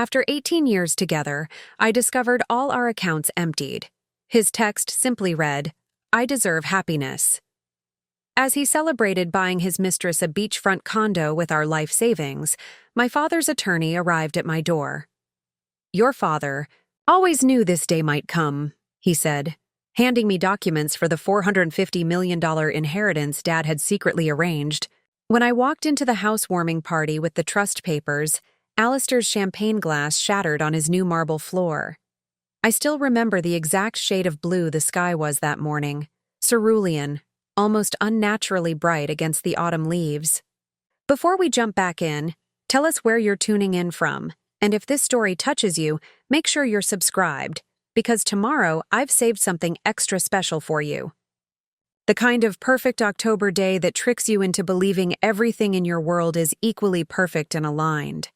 After 18 years together, I discovered all our accounts emptied. His text simply read, "I deserve happiness." As he celebrated buying his mistress a beachfront condo with our life savings, my father's attorney arrived at my door. "Your father always knew this day might come," he said, handing me documents for the $450 million inheritance Dad had secretly arranged. When I walked into the housewarming party with the trust papers, Alistair's champagne glass shattered on his new marble floor. I still remember the exact shade of blue the sky was that morning, cerulean, almost unnaturally bright against the autumn leaves. Before we jump back in, tell us where you're tuning in from, and if this story touches you, make sure you're subscribed, because tomorrow I've saved something extra special for you. The kind of perfect October day that tricks you into believing everything in your world is equally perfect and aligned.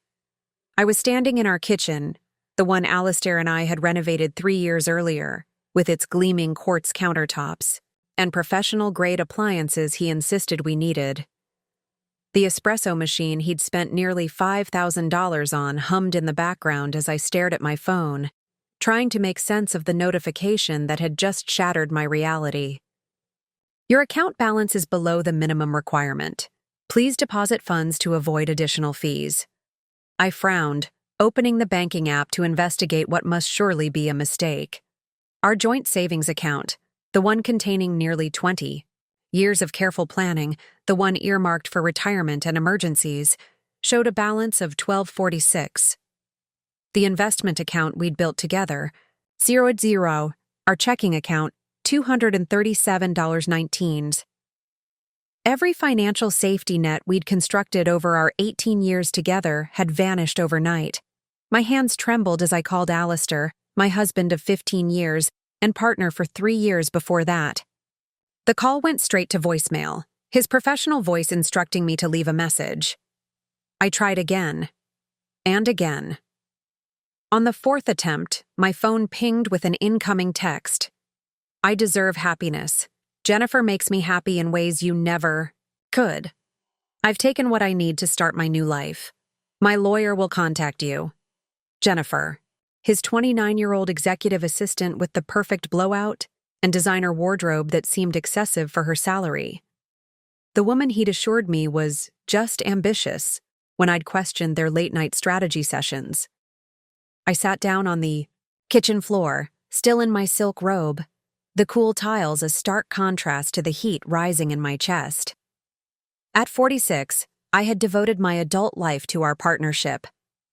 I was standing in our kitchen, the one Alistair and I had renovated 3 years earlier, with its gleaming quartz countertops and professional-grade appliances he insisted we needed. The espresso machine he'd spent nearly $5,000 on hummed in the background as I stared at my phone, trying to make sense of the notification that had just shattered my reality. "Your account balance is below the minimum requirement. Please deposit funds to avoid additional fees." I frowned, opening the banking app to investigate what must surely be a mistake. Our joint savings account, the one containing nearly 20 years of careful planning, the one earmarked for retirement and emergencies, showed a balance of $12.46. The investment account we'd built together, 0 at 0, our checking account, $237.19. Every financial safety net we'd constructed over our 18 years together had vanished overnight. My hands trembled as I called Alistair, my husband of 15 years, and partner for 3 years before that. The call went straight to voicemail, his professional voice instructing me to leave a message. I tried again, and again. On the 4th attempt, my phone pinged with an incoming text. "I deserve happiness. Jennifer makes me happy in ways you never could. I've taken what I need to start my new life. My lawyer will contact you. Jennifer." His 29-year-old executive assistant with the perfect blowout and designer wardrobe that seemed excessive for her salary. The woman he'd assured me was just ambitious when I'd questioned their late-night strategy sessions. I sat down on the kitchen floor, still in my silk robe, the cool tiles a stark contrast to the heat rising in my chest. At 46, I had devoted my adult life to our partnership.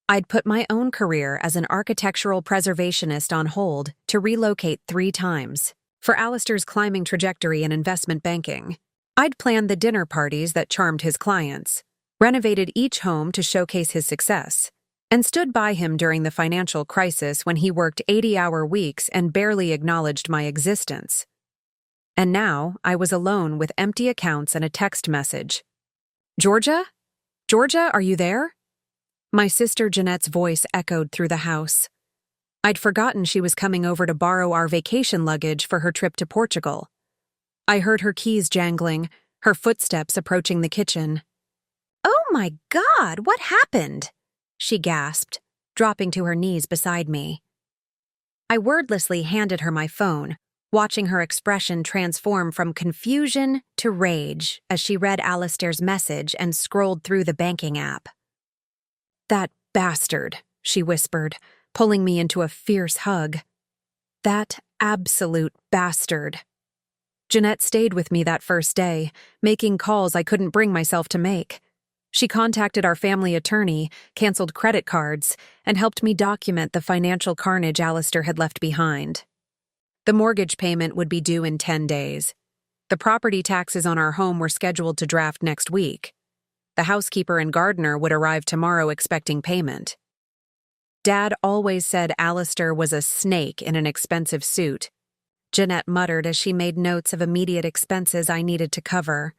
I'd put my own career as an architectural preservationist on hold to relocate 3 times. For Alistair's climbing trajectory in investment banking, I'd planned the dinner parties that charmed his clients, renovated each home to showcase his success, and stood by him during the financial crisis when he worked 80-hour weeks and barely acknowledged my existence. And now I was alone with empty accounts and a text message. "Georgia? Georgia, are you there?" My sister Jeanette's voice echoed through the house. I'd forgotten she was coming over to borrow our vacation luggage for her trip to Portugal. I heard her keys jangling, her footsteps approaching the kitchen. "Oh my God, what happened?" she gasped, dropping to her knees beside me. I wordlessly handed her my phone, watching her expression transform from confusion to rage as she read Alistair's message and scrolled through the banking app. "That bastard," she whispered, pulling me into a fierce hug. "That absolute bastard." Jeanette stayed with me that first day, making calls I couldn't bring myself to make. She contacted our family attorney, canceled credit cards, and helped me document the financial carnage Alistair had left behind. The mortgage payment would be due in 10 days. The property taxes on our home were scheduled to draft next week. The housekeeper and gardener would arrive tomorrow expecting payment. Dad always said Alistair was a snake in an expensive suit. Jeanette muttered as she made notes of immediate expenses I needed to cover.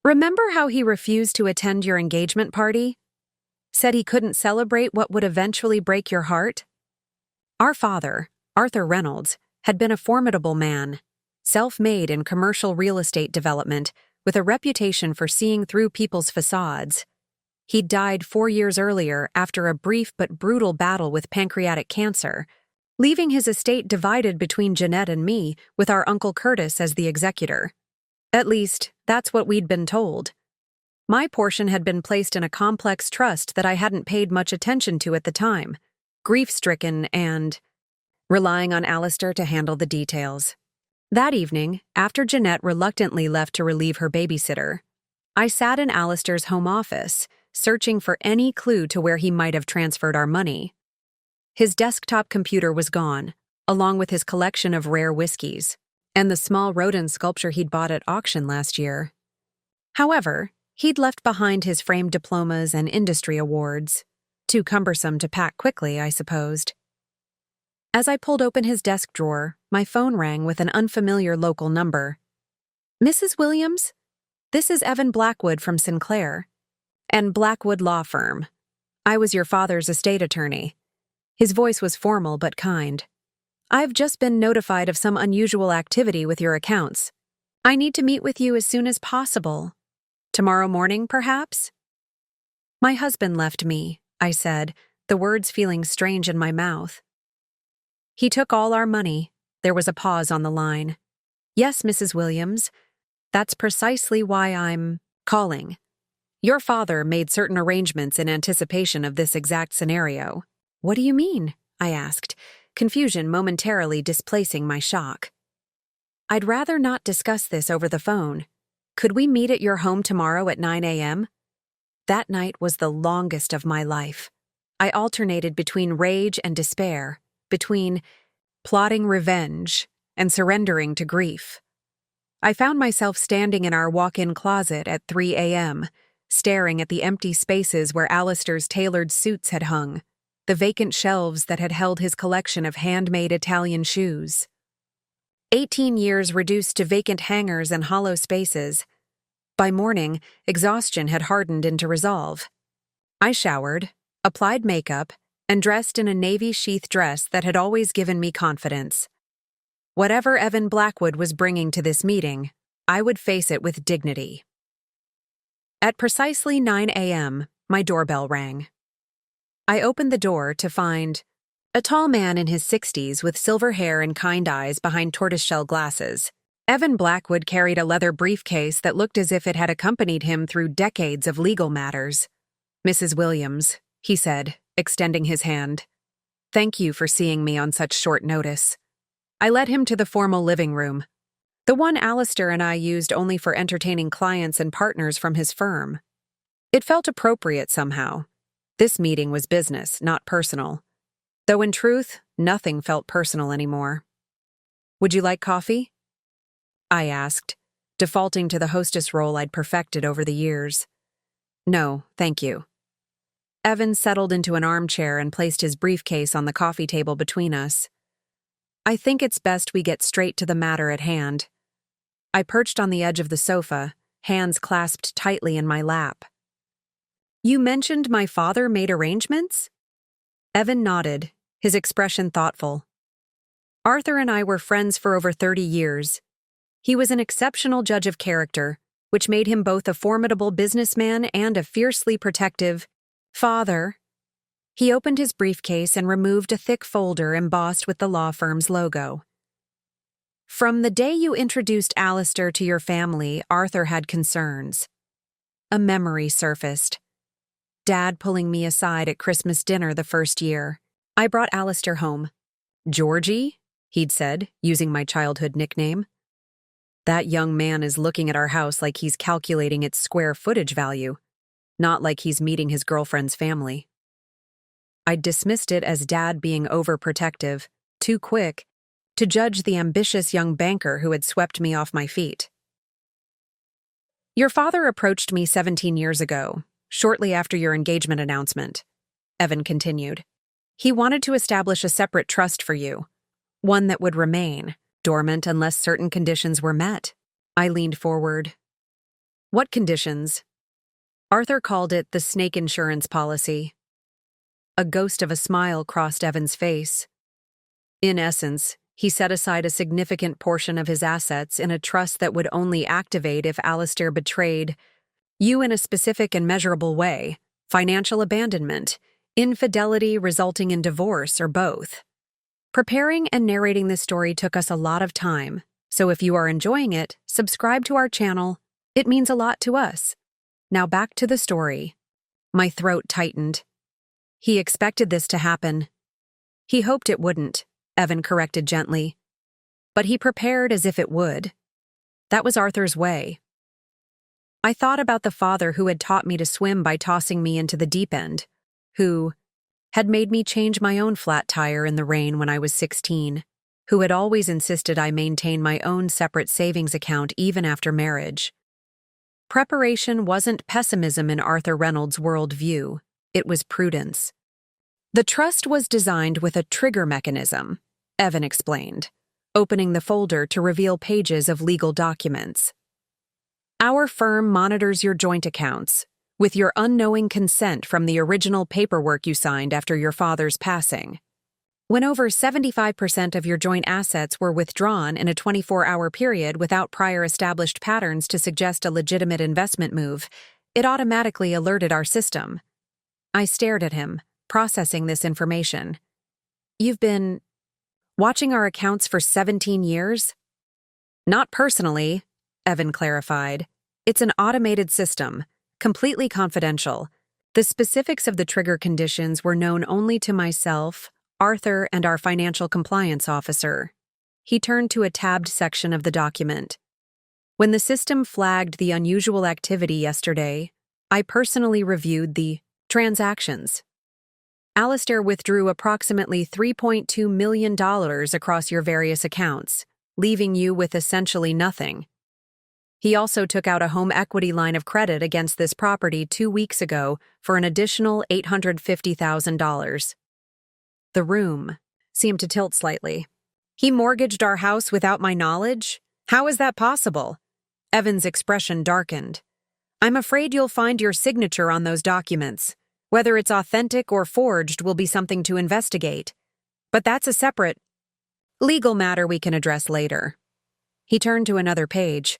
"Remember how he refused to attend your engagement party? Said he couldn't celebrate what would eventually break your heart?" Our father, Arthur Reynolds, had been a formidable man, self-made in commercial real estate development with a reputation for seeing through people's facades. He'd died 4 years earlier after a brief but brutal battle with pancreatic cancer, leaving his estate divided between Jeanette and me, with our Uncle Curtis as the executor. At least, that's what we'd been told. My portion had been placed in a complex trust that I hadn't paid much attention to at the time, grief-stricken and relying on Alistair to handle the details. That evening, after Jeanette reluctantly left to relieve her babysitter, I sat in Alistair's home office, searching for any clue to where he might have transferred our money. His desktop computer was gone, along with his collection of rare whiskeys, and the small rodent sculpture he'd bought at auction last year. However, he'd left behind his framed diplomas and industry awards. Too cumbersome to pack quickly, I supposed. As I pulled open his desk drawer, my phone rang with an unfamiliar local number. "Mrs. Williams? This is Evan Blackwood from Sinclair and Blackwood Law Firm. I was your father's estate attorney." His voice was formal but kind. "I've just been notified of some unusual activity with your accounts. I need to meet with you as soon as possible. Tomorrow morning, perhaps?" "My husband left me," I said, the words feeling strange in my mouth. "He took all our money." There was a pause on the line. "Yes, Mrs. Williams. That's precisely why I'm calling. Your father made certain arrangements in anticipation of this exact scenario." "What do you mean?" I asked, confusion momentarily displacing my shock. "I'd rather not discuss this over the phone. Could we meet at your home tomorrow at 9 a.m.? That night was the longest of my life. I alternated between rage and despair, between plotting revenge and surrendering to grief. I found myself standing in our walk-in closet at 3 a.m., staring at the empty spaces where Alistair's tailored suits had hung, the vacant shelves that had held his collection of handmade Italian shoes. 18 years reduced to vacant hangars and hollow spaces. By morning, exhaustion had hardened into resolve. I showered, applied makeup, and dressed in a navy sheath dress that had always given me confidence. Whatever Evan Blackwood was bringing to this meeting, I would face it with dignity. At precisely 9 a.m., my doorbell rang. I opened the door to find a tall man in his 60s with silver hair and kind eyes behind tortoiseshell glasses. Evan Blackwood carried a leather briefcase that looked as if it had accompanied him through decades of legal matters. "Mrs. Williams," he said, extending his hand. "Thank you for seeing me on such short notice." I led him to the formal living room, the one Alistair and I used only for entertaining clients and partners from his firm. It felt appropriate somehow. This meeting was business, not personal. Though in truth, nothing felt personal anymore. "Would you like coffee?" I asked, defaulting to the hostess role I'd perfected over the years. "No, thank you." Evan settled into an armchair and placed his briefcase on the coffee table between us. "I think it's best we get straight to the matter at hand." I perched on the edge of the sofa, hands clasped tightly in my lap. "You mentioned my father made arrangements?" Evan nodded, his expression thoughtful. "Arthur and I were friends for over 30 years. He was an exceptional judge of character, which made him both a formidable businessman and a fiercely protective father." He opened his briefcase and removed a thick folder embossed with the law firm's logo. "From the day you introduced Alistair to your family, Arthur had concerns." A memory surfaced. Dad pulling me aside at Christmas dinner the first year. I brought Alistair home. "Georgie?" he'd said, using my childhood nickname. "That young man is looking at our house like he's calculating its square footage value, not like he's meeting his girlfriend's family." I'd dismissed it as Dad being overprotective, too quick, to judge the ambitious young banker who had swept me off my feet. "Your father approached me 17 years ago, shortly after your engagement announcement," Evan continued. "He wanted to establish a separate trust for you, one that would remain dormant unless certain conditions were met." I leaned forward. "What conditions?" Arthur called it the snake insurance policy. A ghost of a smile crossed Evan's face. "In essence, he set aside a significant portion of his assets in a trust that would only activate if Alistair betrayed you in a specific and measurable way, financial abandonment, infidelity resulting in divorce, or both. Preparing and narrating this story took us a lot of time, so if you are enjoying it, subscribe to our channel. It means a lot to us. Now back to the story. My throat tightened. He expected this to happen. He hoped it wouldn't, Evan corrected gently. But he prepared as if it would. That was Arthur's way. I thought about the father who had taught me to swim by tossing me into the deep end, who had made me change my own flat tire in the rain when I was 16, who had always insisted I maintain my own separate savings account even after marriage. Preparation wasn't pessimism in Arthur Reynolds' worldview, it was prudence. The trust was designed with a trigger mechanism, Evan explained, opening the folder to reveal pages of legal documents. Our firm monitors your joint accounts, with your unknowing consent from the original paperwork you signed after your father's passing. When over 75% of your joint assets were withdrawn in a 24-hour period without prior established patterns to suggest a legitimate investment move, it automatically alerted our system. I stared at him, processing this information. You've been watching our accounts for 17 years? Not personally, Evan clarified. It's an automated system, completely confidential. The specifics of the trigger conditions were known only to myself, Arthur, and our financial compliance officer. He turned to a tabbed section of the document. When the system flagged the unusual activity yesterday, I personally reviewed the transactions. Alistair withdrew approximately $3.2 million across your various accounts, leaving you with essentially nothing. He also took out a home equity line of credit against this property 2 weeks ago for an additional $850,000. The room seemed to tilt slightly. He mortgaged our house without my knowledge? How is that possible? Evan's expression darkened. I'm afraid you'll find your signature on those documents. Whether it's authentic or forged will be something to investigate. But that's a separate legal matter we can address later. He turned to another page.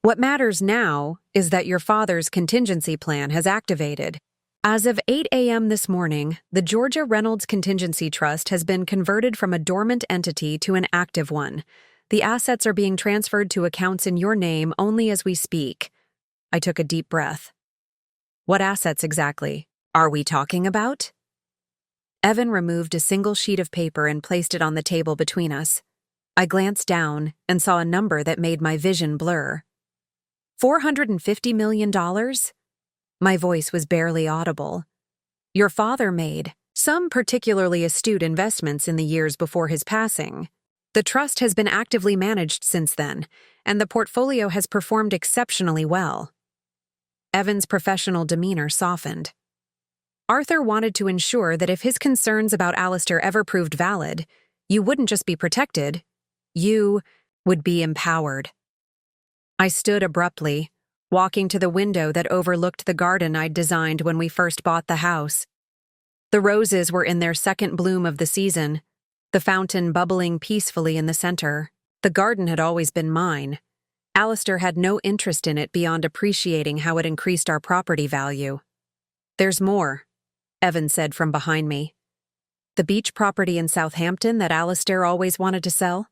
What matters now is that your father's contingency plan has activated. As of 8 a.m. this morning, the Georgia Reynolds Contingency Trust has been converted from a dormant entity to an active one. The assets are being transferred to accounts in your name only as we speak. I took a deep breath. What assets exactly are we talking about? Evan removed a single sheet of paper and placed it on the table between us. I glanced down and saw a number that made my vision blur. $450 million? My voice was barely audible. Your father made some particularly astute investments in the years before his passing. The trust has been actively managed since then, and the portfolio has performed exceptionally well. Evan's professional demeanor softened. Arthur wanted to ensure that if his concerns about Alistair ever proved valid, you wouldn't just be protected, you would be empowered. I stood abruptly, walking to the window that overlooked the garden I'd designed when we first bought the house. The roses were in their second bloom of the season, the fountain bubbling peacefully in the center. The garden had always been mine. Alistair had no interest in it beyond appreciating how it increased our property value. There's more, Evan said from behind me. The beach property in Southampton that Alistair always wanted to sell?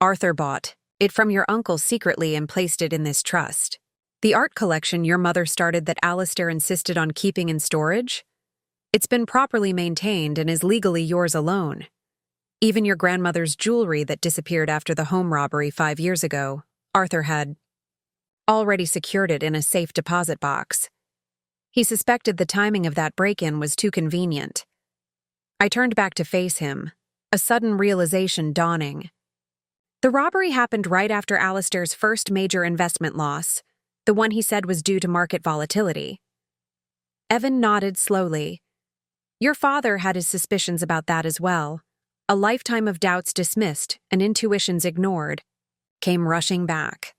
Arthur bought it from your uncle secretly and placed it in this trust. The art collection your mother started that Alistair insisted on keeping in storage? It's been properly maintained and is legally yours alone. Even your grandmother's jewelry that disappeared after the home robbery 5 years ago, Arthur had already secured it in a safe deposit box. He suspected the timing of that break-in was too convenient. I turned back to face him, a sudden realization dawning. The robbery happened right after Alistair's first major investment loss, the one he said was due to market volatility. Evan nodded slowly. Your father had his suspicions about that as well. A lifetime of doubts dismissed and intuitions ignored came rushing back.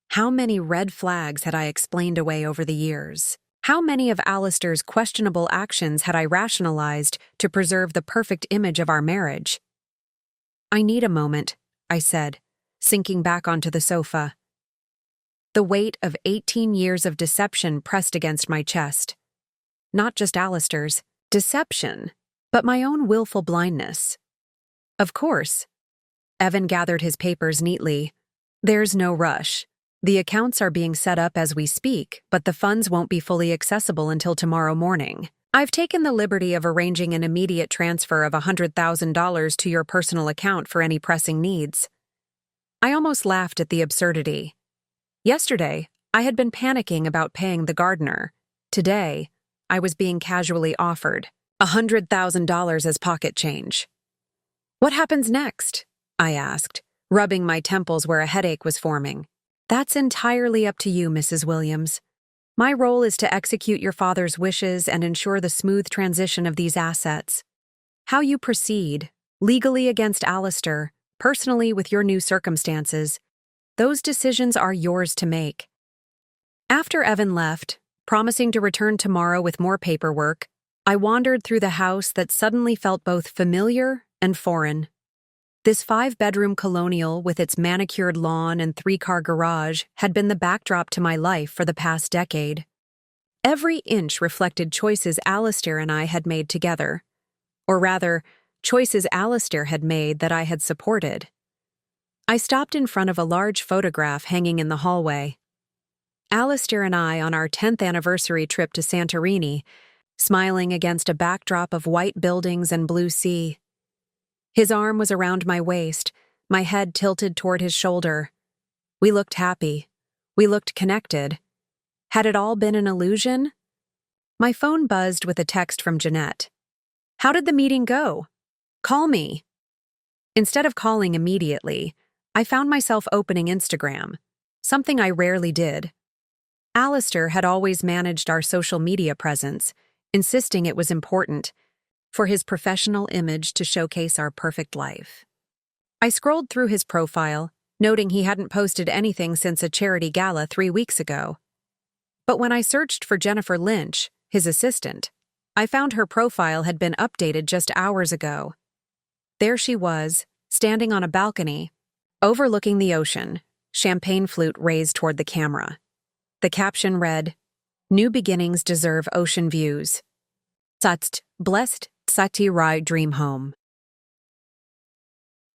How many red flags had I explained away over the years? How many of Alistair's questionable actions had I rationalized to preserve the perfect image of our marriage? I need a moment, I said, sinking back onto the sofa. The weight of 18 years of deception pressed against my chest. not just Alistair's, deception, but my own willful blindness. Of course. Evan gathered his papers neatly. There's no rush. The accounts are being set up as we speak, but the funds won't be fully accessible until tomorrow morning. I've taken the liberty of arranging an immediate transfer of $100,000 to your personal account for any pressing needs. I almost laughed at the absurdity. Yesterday, I had been panicking about paying the gardener. Today, I was being casually offered $100,000 as pocket change. What happens next? I asked, rubbing my temples where a headache was forming. That's entirely up to you, Mrs. Williams. My role is to execute your father's wishes and ensure the smooth transition of these assets. How you proceed, legally against Alistair, personally with your new circumstances, those decisions are yours to make. After Evan left, promising to return tomorrow with more paperwork, I wandered through the house that suddenly felt both familiar and foreign. This 5-bedroom colonial with its manicured lawn and 3-car garage had been the backdrop to my life for the past decade. Every inch reflected choices Alistair and I had made together. Or rather, choices Alistair had made that I had supported. I stopped in front of a large photograph hanging in the hallway. Alistair and I on our 10th anniversary trip to Santorini, smiling against a backdrop of white buildings and blue sea. His arm was around my waist, my head tilted toward his shoulder. We looked happy. We looked connected. Had it all been an illusion? My phone buzzed with a text from Jeanette. How did the meeting go? Call me. Instead of calling immediately, I found myself opening Instagram, something I rarely did. Alistair had always managed our social media presence, insisting it was important for his professional image to showcase our perfect life. I scrolled through his profile, noting he hadn't posted anything since a charity gala 3 weeks ago. But when I searched for Jennifer Lynch, his assistant, I found her profile had been updated just hours ago. There she was, standing on a balcony, overlooking the ocean, champagne flute raised toward the camera. The caption read, "New beginnings deserve ocean views. Satst, blessed Sati Rai dream home."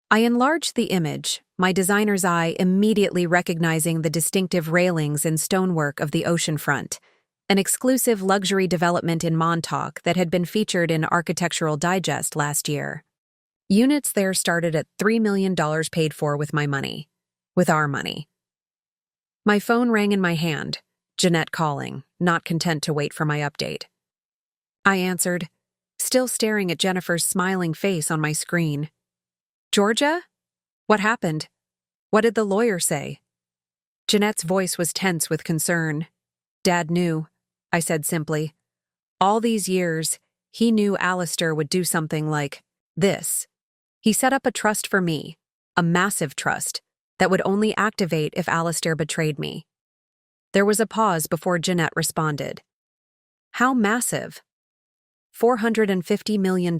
I enlarged the image, my designer's eye immediately recognizing the distinctive railings and stonework of the oceanfront, an exclusive luxury development in Montauk that had been featured in Architectural Digest last year. Units there started at $3 million paid for with my money. With our money. My phone rang in my hand, Jeanette calling, not content to wait for my update. I answered, still staring at Jennifer's smiling face on my screen. Georgia? What happened? What did the lawyer say? Jeanette's voice was tense with concern. Dad knew, I said simply. All these years, he knew Alistair would do something like this. He set up a trust for me, a massive trust, that would only activate if Alistair betrayed me. There was a pause before Jeanette responded. How massive? $450 million.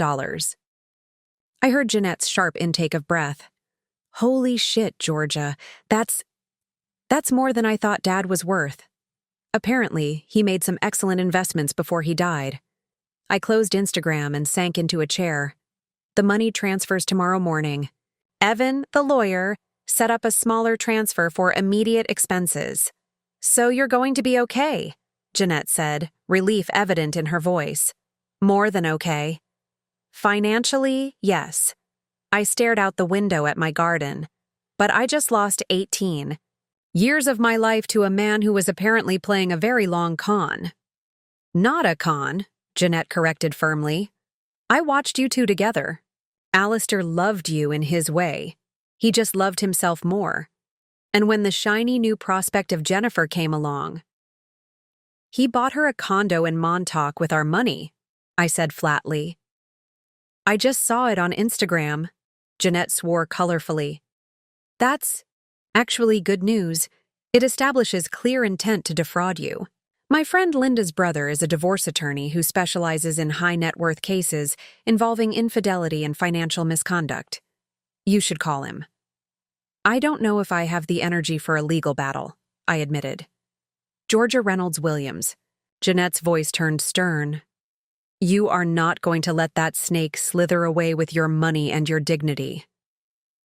I heard Jeanette's sharp intake of breath. Holy shit, Georgia. That's more than I thought Dad was worth. Apparently, he made some excellent investments before he died. I closed Instagram and sank into a chair. The money transfers tomorrow morning. Evan, the lawyer, set up a smaller transfer for immediate expenses. So you're going to be okay, Jeanette said, relief evident in her voice. More than okay. Financially, yes. I stared out the window at my garden. But I just lost 18 years of my life to a man who was apparently playing a very long con. Not a con, Jeanette corrected firmly. I watched you two together. Alistair loved you in his way. He just loved himself more. And when the shiny new prospect of Jennifer came along, he bought her a condo in Montauk with our money, I said flatly. I just saw it on Instagram, Jeanette swore colorfully. That's actually good news. It establishes clear intent to defraud you. My friend Linda's brother is a divorce attorney who specializes in high-net-worth cases involving infidelity and financial misconduct. You should call him. I don't know if I have the energy for a legal battle, I admitted. Georgia Reynolds Williams, Jeanette's voice turned stern. You are not going to let that snake slither away with your money and your dignity.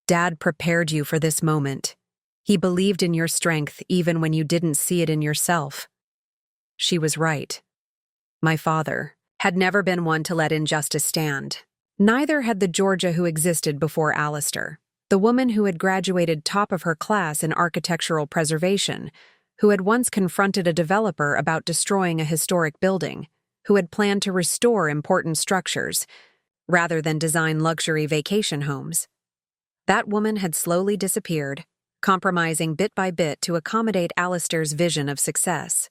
Dad prepared you for this moment. He believed in your strength even when you didn't see it in yourself. She was right. My father had never been one to let injustice stand. Neither had the Georgia who existed before Alistair, the woman who had graduated top of her class in architectural preservation, who had once confronted a developer about destroying a historic building, who had planned to restore important structures, rather than design luxury vacation homes. That woman had slowly disappeared, compromising bit by bit to accommodate Alistair's vision of success.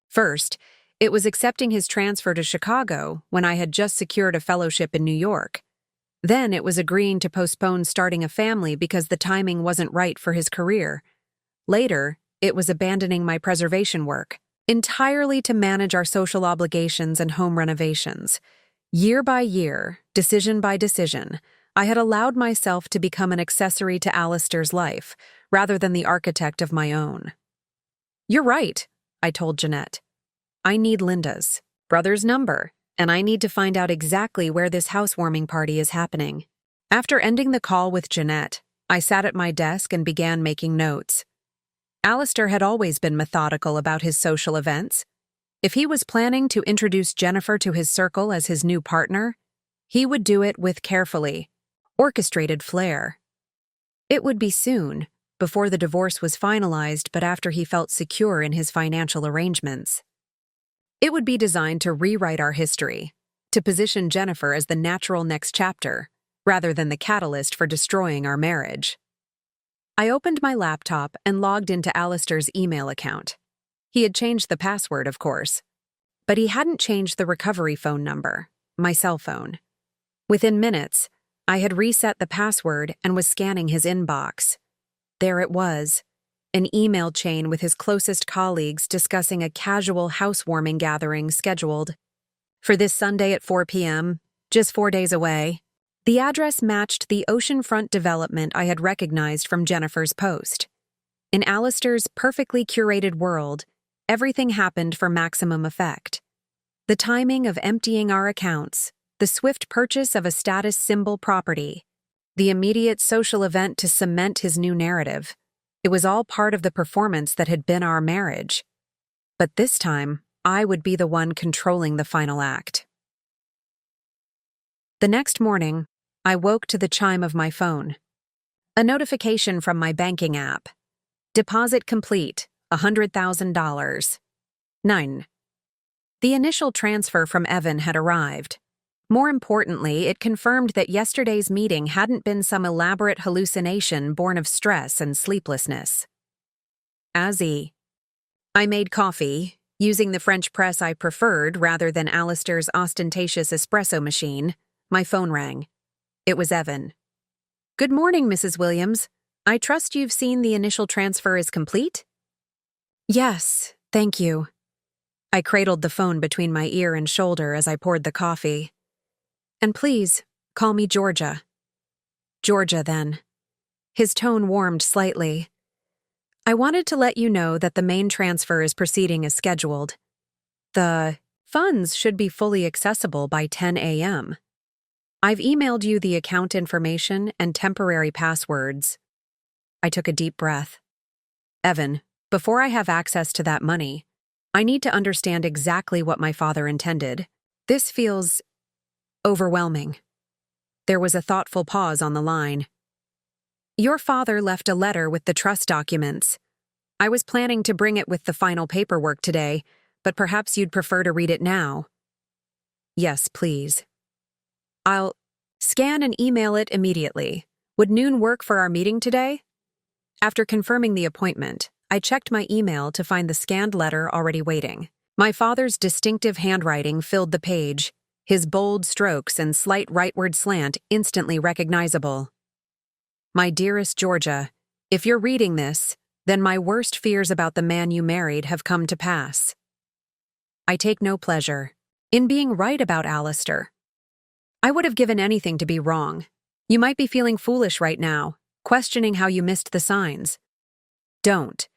First, it was accepting his transfer to Chicago when I had just secured a fellowship in New York. Then it was agreeing to postpone starting a family because the timing wasn't right for his career. Later, it was abandoning my preservation work, entirely to manage our social obligations and home renovations. Year by year, decision by decision, I had allowed myself to become an accessory to Alistair's life, rather than the architect of my own. You're right, I told Jeanette. I need Linda's brother's number, and I need to find out exactly where this housewarming party is happening. After ending the call with Jeanette, I sat at my desk and began making notes. Alistair had always been methodical about his social events. If he was planning to introduce Jennifer to his circle as his new partner, he would do it with carefully orchestrated flair. It would be soon, before the divorce was finalized but after he felt secure in his financial arrangements. It would be designed to rewrite our history, to position Jennifer as the natural next chapter, rather than the catalyst for destroying our marriage. I opened my laptop and logged into Alistair's email account. He had changed the password, of course, but he hadn't changed the recovery phone number, my cell phone. Within minutes, I had reset the password and was scanning his inbox. There it was, an email chain with his closest colleagues discussing a casual housewarming gathering scheduled for this Sunday at 4 p.m., just 4 days away. The address matched the oceanfront development I had recognized from Jennifer's post. In Alistair's perfectly curated world, everything happened for maximum effect. The timing of emptying our accounts, the swift purchase of a status symbol property, the immediate social event to cement his new narrative. It was all part of the performance that had been our marriage. But this time, I would be the one controlling the final act. The next morning, I woke to the chime of my phone. A notification from my banking app. Deposit complete, $100,000. 9. The initial transfer from Evan had arrived. More importantly, it confirmed that yesterday's meeting hadn't been some elaborate hallucination born of stress and sleeplessness. I made coffee, using the French press I preferred rather than Alistair's ostentatious espresso machine. My phone rang. It was Evan. Good morning, Mrs. Williams. I trust you've seen the initial transfer is complete? Yes, thank you. I cradled the phone between my ear and shoulder as I poured the coffee. And please, call me Georgia. Georgia, then. His tone warmed slightly. I wanted to let you know that the main transfer is proceeding as scheduled. The funds should be fully accessible by 10 a.m. I've emailed you the account information and temporary passwords. I took a deep breath. Evan, before I have access to that money, I need to understand exactly what my father intended. This feels overwhelming. There was a thoughtful pause on the line. Your father left a letter with the trust documents. I was planning to bring it with the final paperwork today, but perhaps you'd prefer to read it now. Yes, please. I'll scan and email it immediately. Would noon work for our meeting today? After confirming the appointment, I checked my email to find the scanned letter already waiting. My father's distinctive handwriting filled the page, his bold strokes and slight rightward slant instantly recognizable. My dearest Georgia, if you're reading this, then my worst fears about the man you married have come to pass. I take no pleasure in being right about Alistair. I would have given anything to be wrong. You might be feeling foolish right now, questioning how you missed the signs. Don't.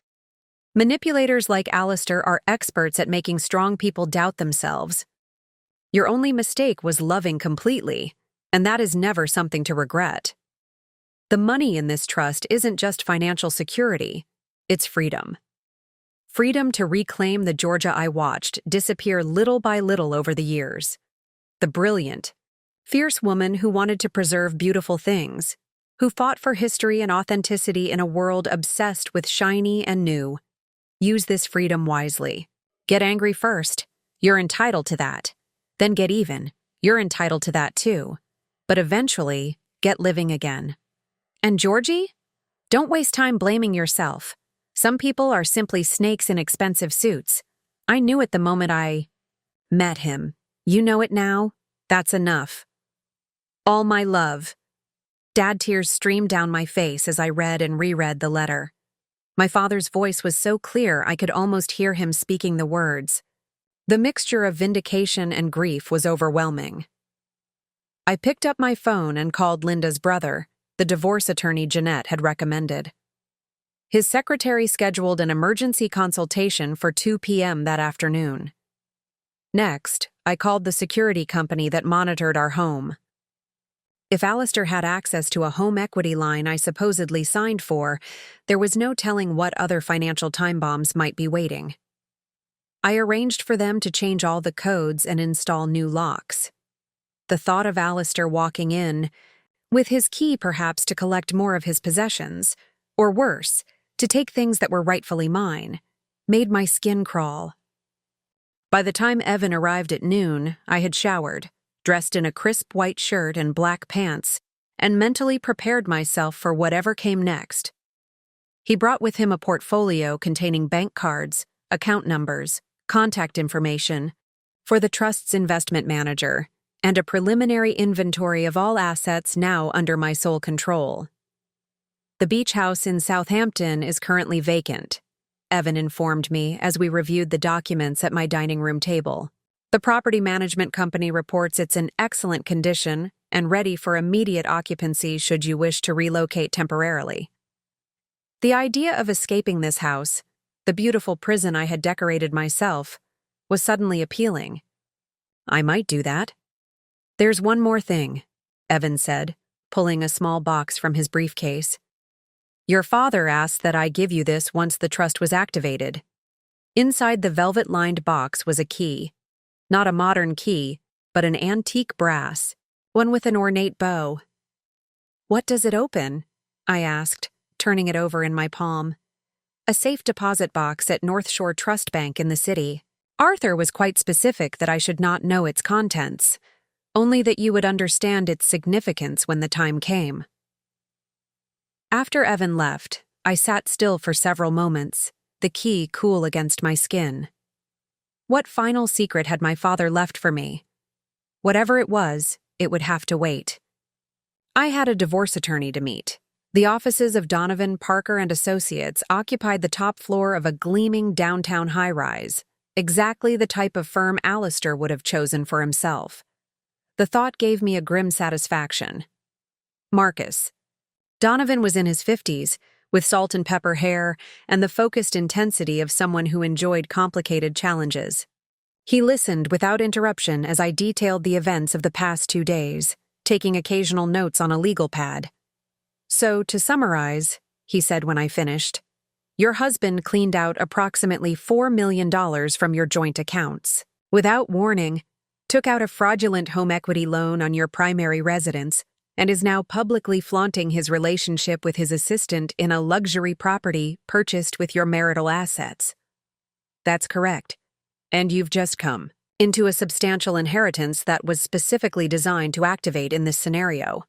Manipulators like Alistair are experts at making strong people doubt themselves. Your only mistake was loving completely, and that is never something to regret. The money in this trust isn't just financial security, it's freedom. Freedom to reclaim the Georgia I watched disappear little by little over the years. The brilliant, fierce woman who wanted to preserve beautiful things, who fought for history and authenticity in a world obsessed with shiny and new. Use this freedom wisely. Get angry first. You're entitled to that. Then get even. You're entitled to that too. But eventually, get living again. And Georgie? Don't waste time blaming yourself. Some people are simply snakes in expensive suits. I knew it the moment I met him. You know it now? That's enough. All my love. Dad tears streamed down my face as I read and reread the letter. My father's voice was so clear I could almost hear him speaking the words. The mixture of vindication and grief was overwhelming. I picked up my phone and called Linda's brother, the divorce attorney Jeanette had recommended. His secretary scheduled an emergency consultation for 2 p.m. that afternoon. Next, I called the security company that monitored our home. If Alistair had access to a home equity line I supposedly signed for, there was no telling what other financial time bombs might be waiting. I arranged for them to change all the codes and install new locks. The thought of Alistair walking in, with his key perhaps to collect more of his possessions, or worse, to take things that were rightfully mine, made my skin crawl. By the time Evan arrived at noon, I had showered, dressed in a crisp white shirt and black pants, and mentally prepared myself for whatever came next. He brought with him a portfolio containing bank cards, account numbers, contact information for the trust's investment manager, and a preliminary inventory of all assets now under my sole control. The beach house in Southampton is currently vacant, Evan informed me as we reviewed the documents at my dining room table. The property management company reports it's in excellent condition and ready for immediate occupancy should you wish to relocate temporarily. The idea of escaping this house, the beautiful prison I had decorated myself, was suddenly appealing. I might do that. There's one more thing, Evan said, pulling a small box from his briefcase. Your father asked that I give you this once the trust was activated. Inside the velvet-lined box was a key. Not a modern key, but an antique brass, one with an ornate bow. What does it open? I asked, turning it over in my palm. A safe deposit box at North Shore Trust Bank in the city. Arthur was quite specific that I should not know its contents, only that you would understand its significance when the time came. After Evan left, I sat still for several moments, the key cool against my skin. What final secret had my father left for me? Whatever it would have to wait. I had a divorce attorney to meet. The offices of Donovan, Parker and Associates occupied the top floor of a gleaming downtown high-rise, exactly the type of firm Alistair would have chosen for himself. The thought gave me a grim satisfaction. Marcus. Donovan was in his 50s, with salt and pepper hair and the focused intensity of someone who enjoyed complicated challenges. He listened without interruption as I detailed the events of the past 2 days, taking occasional notes on a legal pad. So, to summarize, he said when I finished, your husband cleaned out approximately $4 million from your joint accounts. Without warning, took out a fraudulent home equity loan on your primary residence, and is now publicly flaunting his relationship with his assistant in a luxury property purchased with your marital assets. That's correct. And you've just come into a substantial inheritance that was specifically designed to activate in this scenario.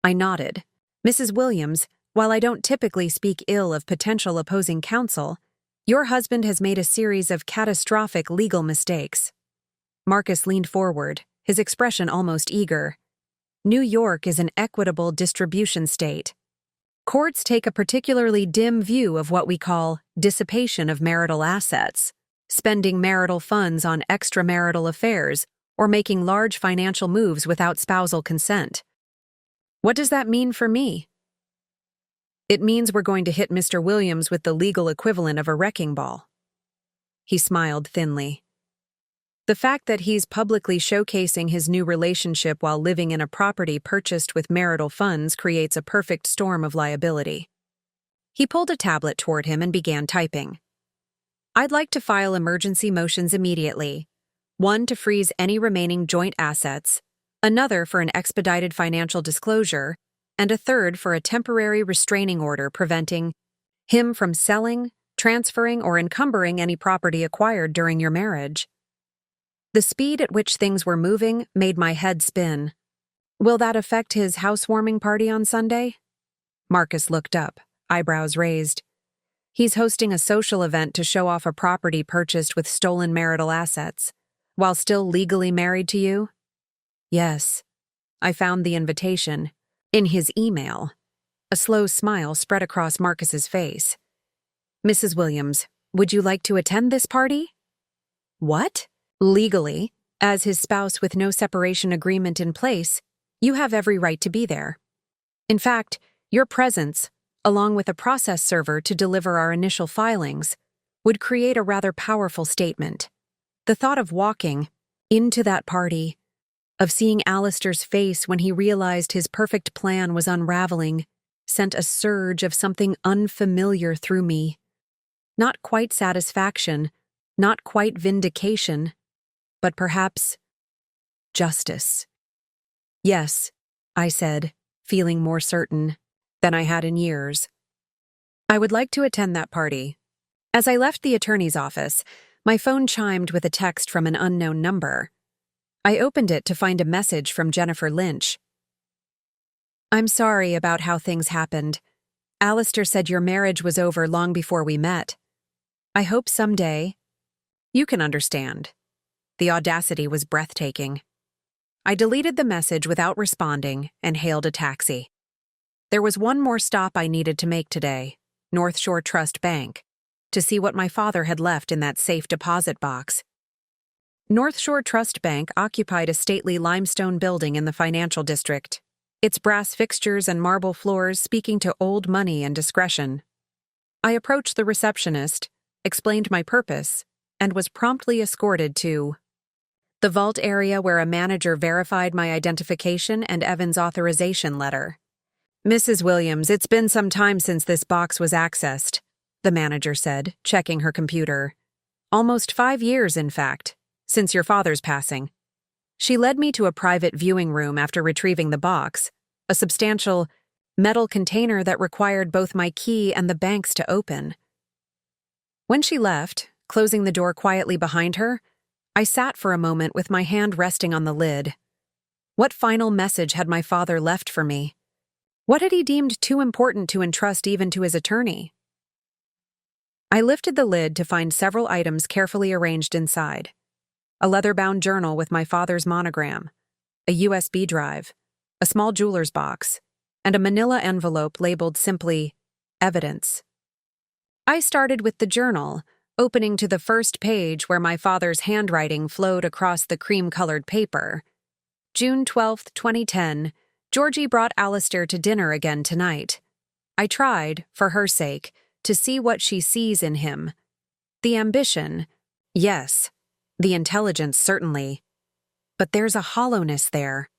I nodded. Mrs. Williams, while I don't typically speak ill of potential opposing counsel, your husband has made a series of catastrophic legal mistakes. Marcus leaned forward, his expression almost eager. New York is an equitable distribution state. Courts take a particularly dim view of what we call dissipation of marital assets, spending marital funds on extramarital affairs, or making large financial moves without spousal consent. What does that mean for me? It means we're going to hit Mr. Williams with the legal equivalent of a wrecking ball. He smiled thinly. The fact that he's publicly showcasing his new relationship while living in a property purchased with marital funds creates a perfect storm of liability. He pulled a tablet toward him and began typing. I'd like to file emergency motions immediately. One to freeze any remaining joint assets, another for an expedited financial disclosure, and a third for a temporary restraining order preventing him from selling, transferring, or encumbering any property acquired during your marriage. The speed at which things were moving made my head spin. Will that affect his housewarming party on Sunday? Marcus looked up, eyebrows raised. He's hosting a social event to show off a property purchased with stolen marital assets, while still legally married to you? Yes. I found the invitation. In his email. A slow smile spread across Marcus's face. Mrs. Williams, would you like to attend this party? What? Legally, as his spouse with no separation agreement in place, you have every right to be there. In fact, your presence, along with a process server to deliver our initial filings, would create a rather powerful statement. The thought of walking into that party, of seeing Alistair's face when he realized his perfect plan was unraveling, sent a surge of something unfamiliar through me. Not quite satisfaction, not quite vindication, but perhaps justice. Yes, I said, feeling more certain than I had in years. I would like to attend that party. As I left the attorney's office, my phone chimed with a text from an unknown number. I opened it to find a message from Jennifer Lynch. I'm sorry about how things happened. Alistair said your marriage was over long before we met. I hope someday you can understand. The audacity was breathtaking. I deleted the message without responding and hailed a taxi. There was one more stop I needed to make today, North Shore Trust Bank, to see what my father had left in that safe deposit box. North Shore Trust Bank occupied a stately limestone building in the financial district, its brass fixtures and marble floors speaking to old money and discretion. I approached the receptionist, explained my purpose, and was promptly escorted to the vault area where a manager verified my identification and Evan's authorization letter. Mrs. Williams, it's been some time since this box was accessed, the manager said, checking her computer. Almost 5 years, in fact, since your father's passing. She led me to a private viewing room after retrieving the box, a substantial metal container that required both my key and the bank's to open. When she left, closing the door quietly behind her, I sat for a moment with my hand resting on the lid. What final message had my father left for me? What had he deemed too important to entrust even to his attorney? I lifted the lid to find several items carefully arranged inside. A leather-bound journal with my father's monogram, a USB drive, a small jeweler's box, and a manila envelope labeled simply, Evidence. I started with the journal, opening to the first page where my father's handwriting flowed across the cream-colored paper. June 12, 2010, Georgie brought Alistair to dinner again tonight. I tried, for her sake, to see what she sees in him. The ambition, yes. The intelligence, certainly. But there's a hollowness there.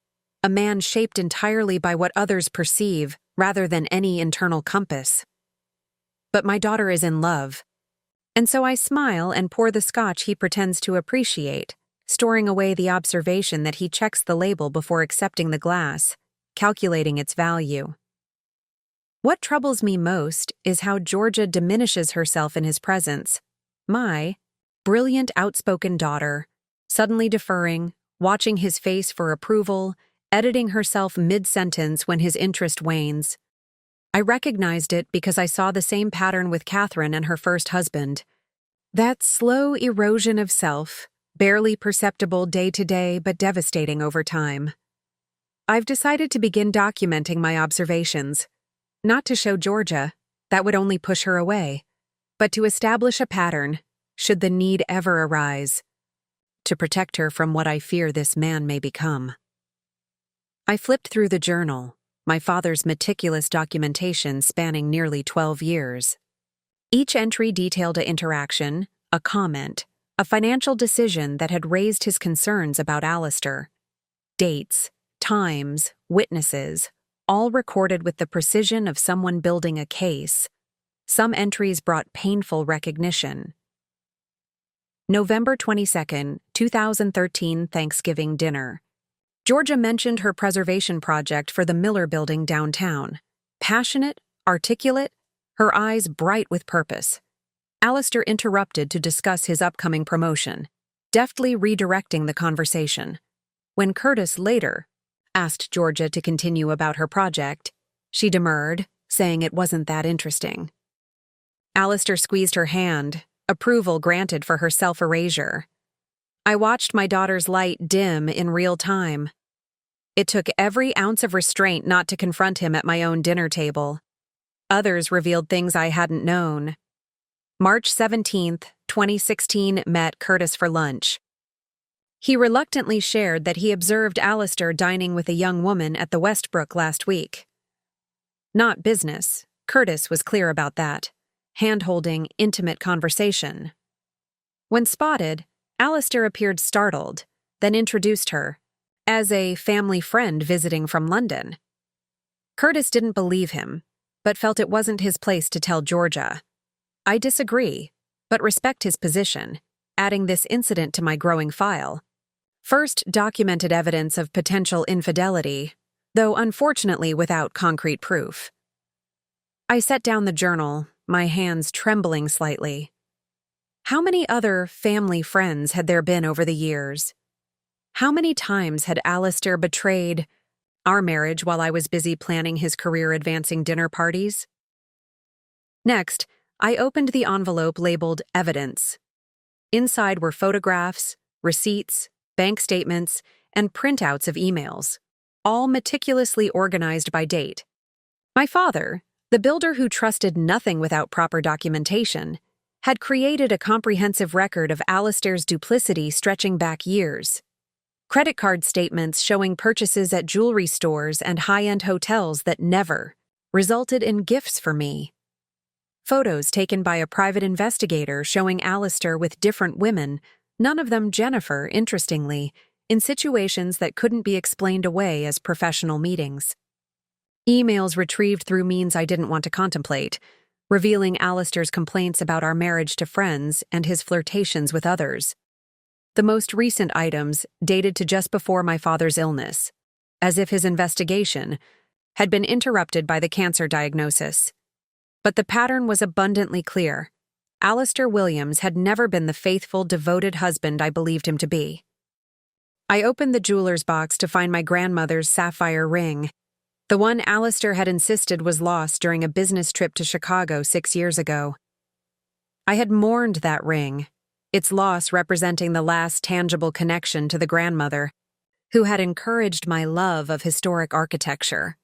A man shaped entirely by what others perceive, rather than any internal compass. But my daughter is in love. And so I smile and pour the scotch he pretends to appreciate, storing away the observation that he checks the label before accepting the glass, calculating its value. What troubles me most is how Georgia diminishes herself in his presence. My brilliant, outspoken daughter, suddenly deferring, watching his face for approval, editing herself mid-sentence when his interest wanes. I recognized it because I saw the same pattern with Catherine and her first husband. That slow erosion of self, barely perceptible day to day but devastating over time. I've decided to begin documenting my observations, not to show Georgia, that would only push her away, but to establish a pattern, should the need ever arise, to protect her from what I fear this man may become. I flipped through the journal, my father's meticulous documentation spanning nearly 12 years. Each entry detailed an interaction, a comment, a financial decision that had raised his concerns about Alistair. Dates, times, witnesses, all recorded with the precision of someone building a case. Some entries brought painful recognition. November 22, 2013 Thanksgiving dinner. Georgia mentioned her preservation project for the Miller Building downtown. Passionate, articulate, her eyes bright with purpose. Alistair interrupted to discuss his upcoming promotion, deftly redirecting the conversation. When Curtis later asked Georgia to continue about her project, she demurred, saying it wasn't that interesting. Alistair squeezed her hand, approval granted for her self-erasure. I watched my daughter's light dim in real time. It took every ounce of restraint not to confront him at my own dinner table. Others revealed things I hadn't known. March 17, 2016 met Curtis for lunch. He reluctantly shared that he observed Alistair dining with a young woman at the Westbrook last week. Not business, Curtis was clear about that. Hand-holding, intimate conversation. When spotted, Alistair appeared startled, then introduced her as a family friend visiting from London. Curtis didn't believe him, but felt it wasn't his place to tell Georgia. I disagree, but respect his position, adding this incident to my growing file. First, documented evidence of potential infidelity, though unfortunately without concrete proof. I set down the journal, my hands trembling slightly. How many other family friends had there been over the years? How many times had Alistair betrayed our marriage while I was busy planning his career-advancing dinner parties? Next, I opened the envelope labeled Evidence. Inside were photographs, receipts, bank statements, and printouts of emails, all meticulously organized by date. My father, the builder who trusted nothing without proper documentation, had created a comprehensive record of Alistair's duplicity stretching back years. Credit card statements showing purchases at jewelry stores and high-end hotels that never resulted in gifts for me. Photos taken by a private investigator showing Alistair with different women, none of them Jennifer, interestingly, in situations that couldn't be explained away as professional meetings. Emails retrieved through means I didn't want to contemplate, revealing Alistair's complaints about our marriage to friends and his flirtations with others. The most recent items dated to just before my father's illness, as if his investigation had been interrupted by the cancer diagnosis. But the pattern was abundantly clear. Alistair Williams had never been the faithful, devoted husband I believed him to be. I opened the jeweler's box to find my grandmother's sapphire ring, the one Alistair had insisted was lost during a business trip to Chicago 6 years ago. I had mourned that ring, its loss representing the last tangible connection to the grandmother, who had encouraged my love of historic architecture.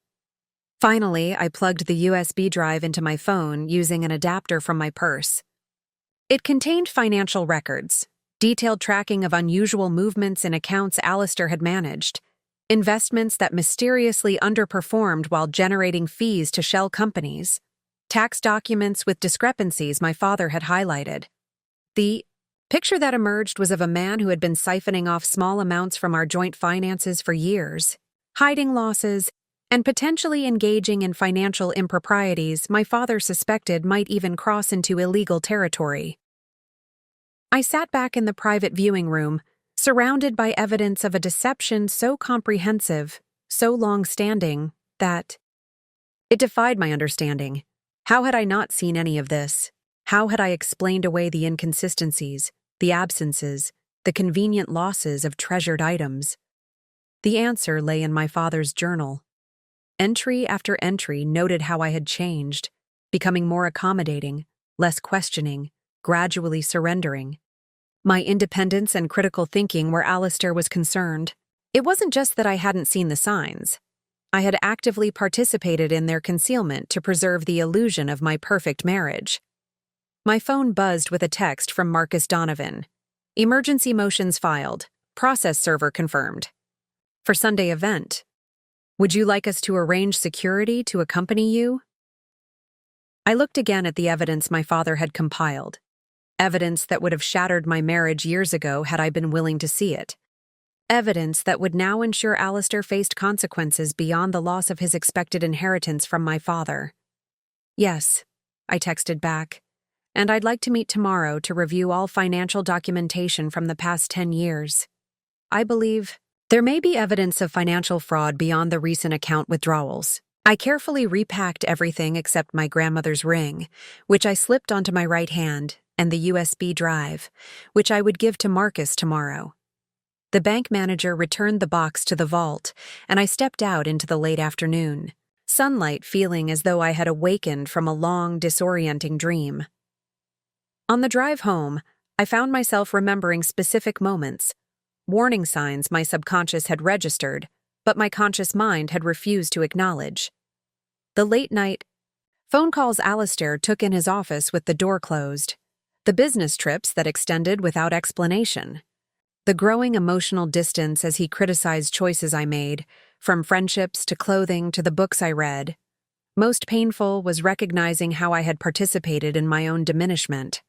Finally, I plugged the USB drive into my phone using an adapter from my purse. It contained financial records, detailed tracking of unusual movements in accounts Alistair had managed, investments that mysteriously underperformed while generating fees to shell companies, tax documents with discrepancies my father had highlighted. The picture that emerged was of a man who had been siphoning off small amounts from our joint finances for years, hiding losses, and potentially engaging in financial improprieties my father suspected might even cross into illegal territory. I sat back in the private viewing room, surrounded by evidence of a deception so comprehensive, so long-standing, that it defied my understanding. How had I not seen any of this? How had I explained away the inconsistencies, the absences, the convenient losses of treasured items? The answer lay in my father's journal. Entry after entry noted how I had changed, becoming more accommodating, less questioning, gradually surrendering. My independence and critical thinking where Alistair was concerned. It wasn't just that I hadn't seen the signs. I had actively participated in their concealment to preserve the illusion of my perfect marriage. My phone buzzed with a text from Marcus Donovan. Emergency motions filed. Process server confirmed. For Sunday event. Would you like us to arrange security to accompany you? I looked again at the evidence my father had compiled. Evidence that would have shattered my marriage years ago had I been willing to see it. Evidence that would now ensure Alistair faced consequences beyond the loss of his expected inheritance from my father. Yes, I texted back, and I'd like to meet tomorrow to review all financial documentation from the past 10 years. I believe there may be evidence of financial fraud beyond the recent account withdrawals. I carefully repacked everything except my grandmother's ring, which I slipped onto my right hand, and the USB drive, which I would give to Marcus tomorrow. The bank manager returned the box to the vault, and I stepped out into the late afternoon, sunlight feeling as though I had awakened from a long, disorienting dream. On the drive home, I found myself remembering specific moments, warning signs my subconscious had registered, but my conscious mind had refused to acknowledge. The late-night phone calls Alistair took in his office with the door closed, the business trips that extended without explanation, the growing emotional distance as he criticized choices I made, from friendships to clothing to the books I read. Most painful was recognizing how I had participated in my own diminishment.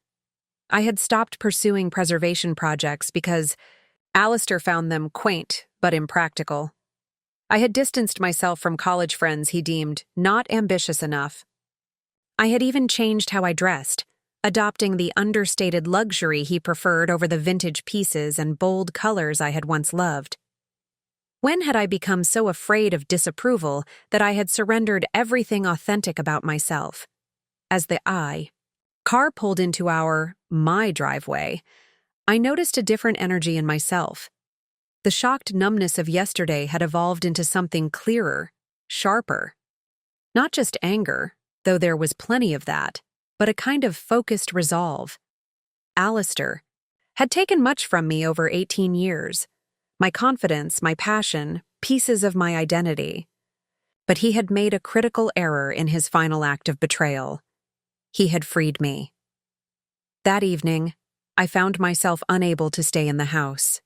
I had stopped pursuing preservation projects because Alistair found them quaint but impractical. I had distanced myself from college friends he deemed not ambitious enough. I had even changed how I dressed, adopting the understated luxury he preferred over the vintage pieces and bold colors I had once loved. When had I become so afraid of disapproval that I had surrendered everything authentic about myself? As the car pulled into my driveway, I noticed a different energy in myself. The shocked numbness of yesterday had evolved into something clearer, sharper. Not just anger, though there was plenty of that, but a kind of focused resolve. Alistair had taken much from me over 18 years. My confidence, my passion, pieces of my identity. But he had made a critical error in his final act of betrayal. He had freed me. That evening, I found myself unable to stay in the house.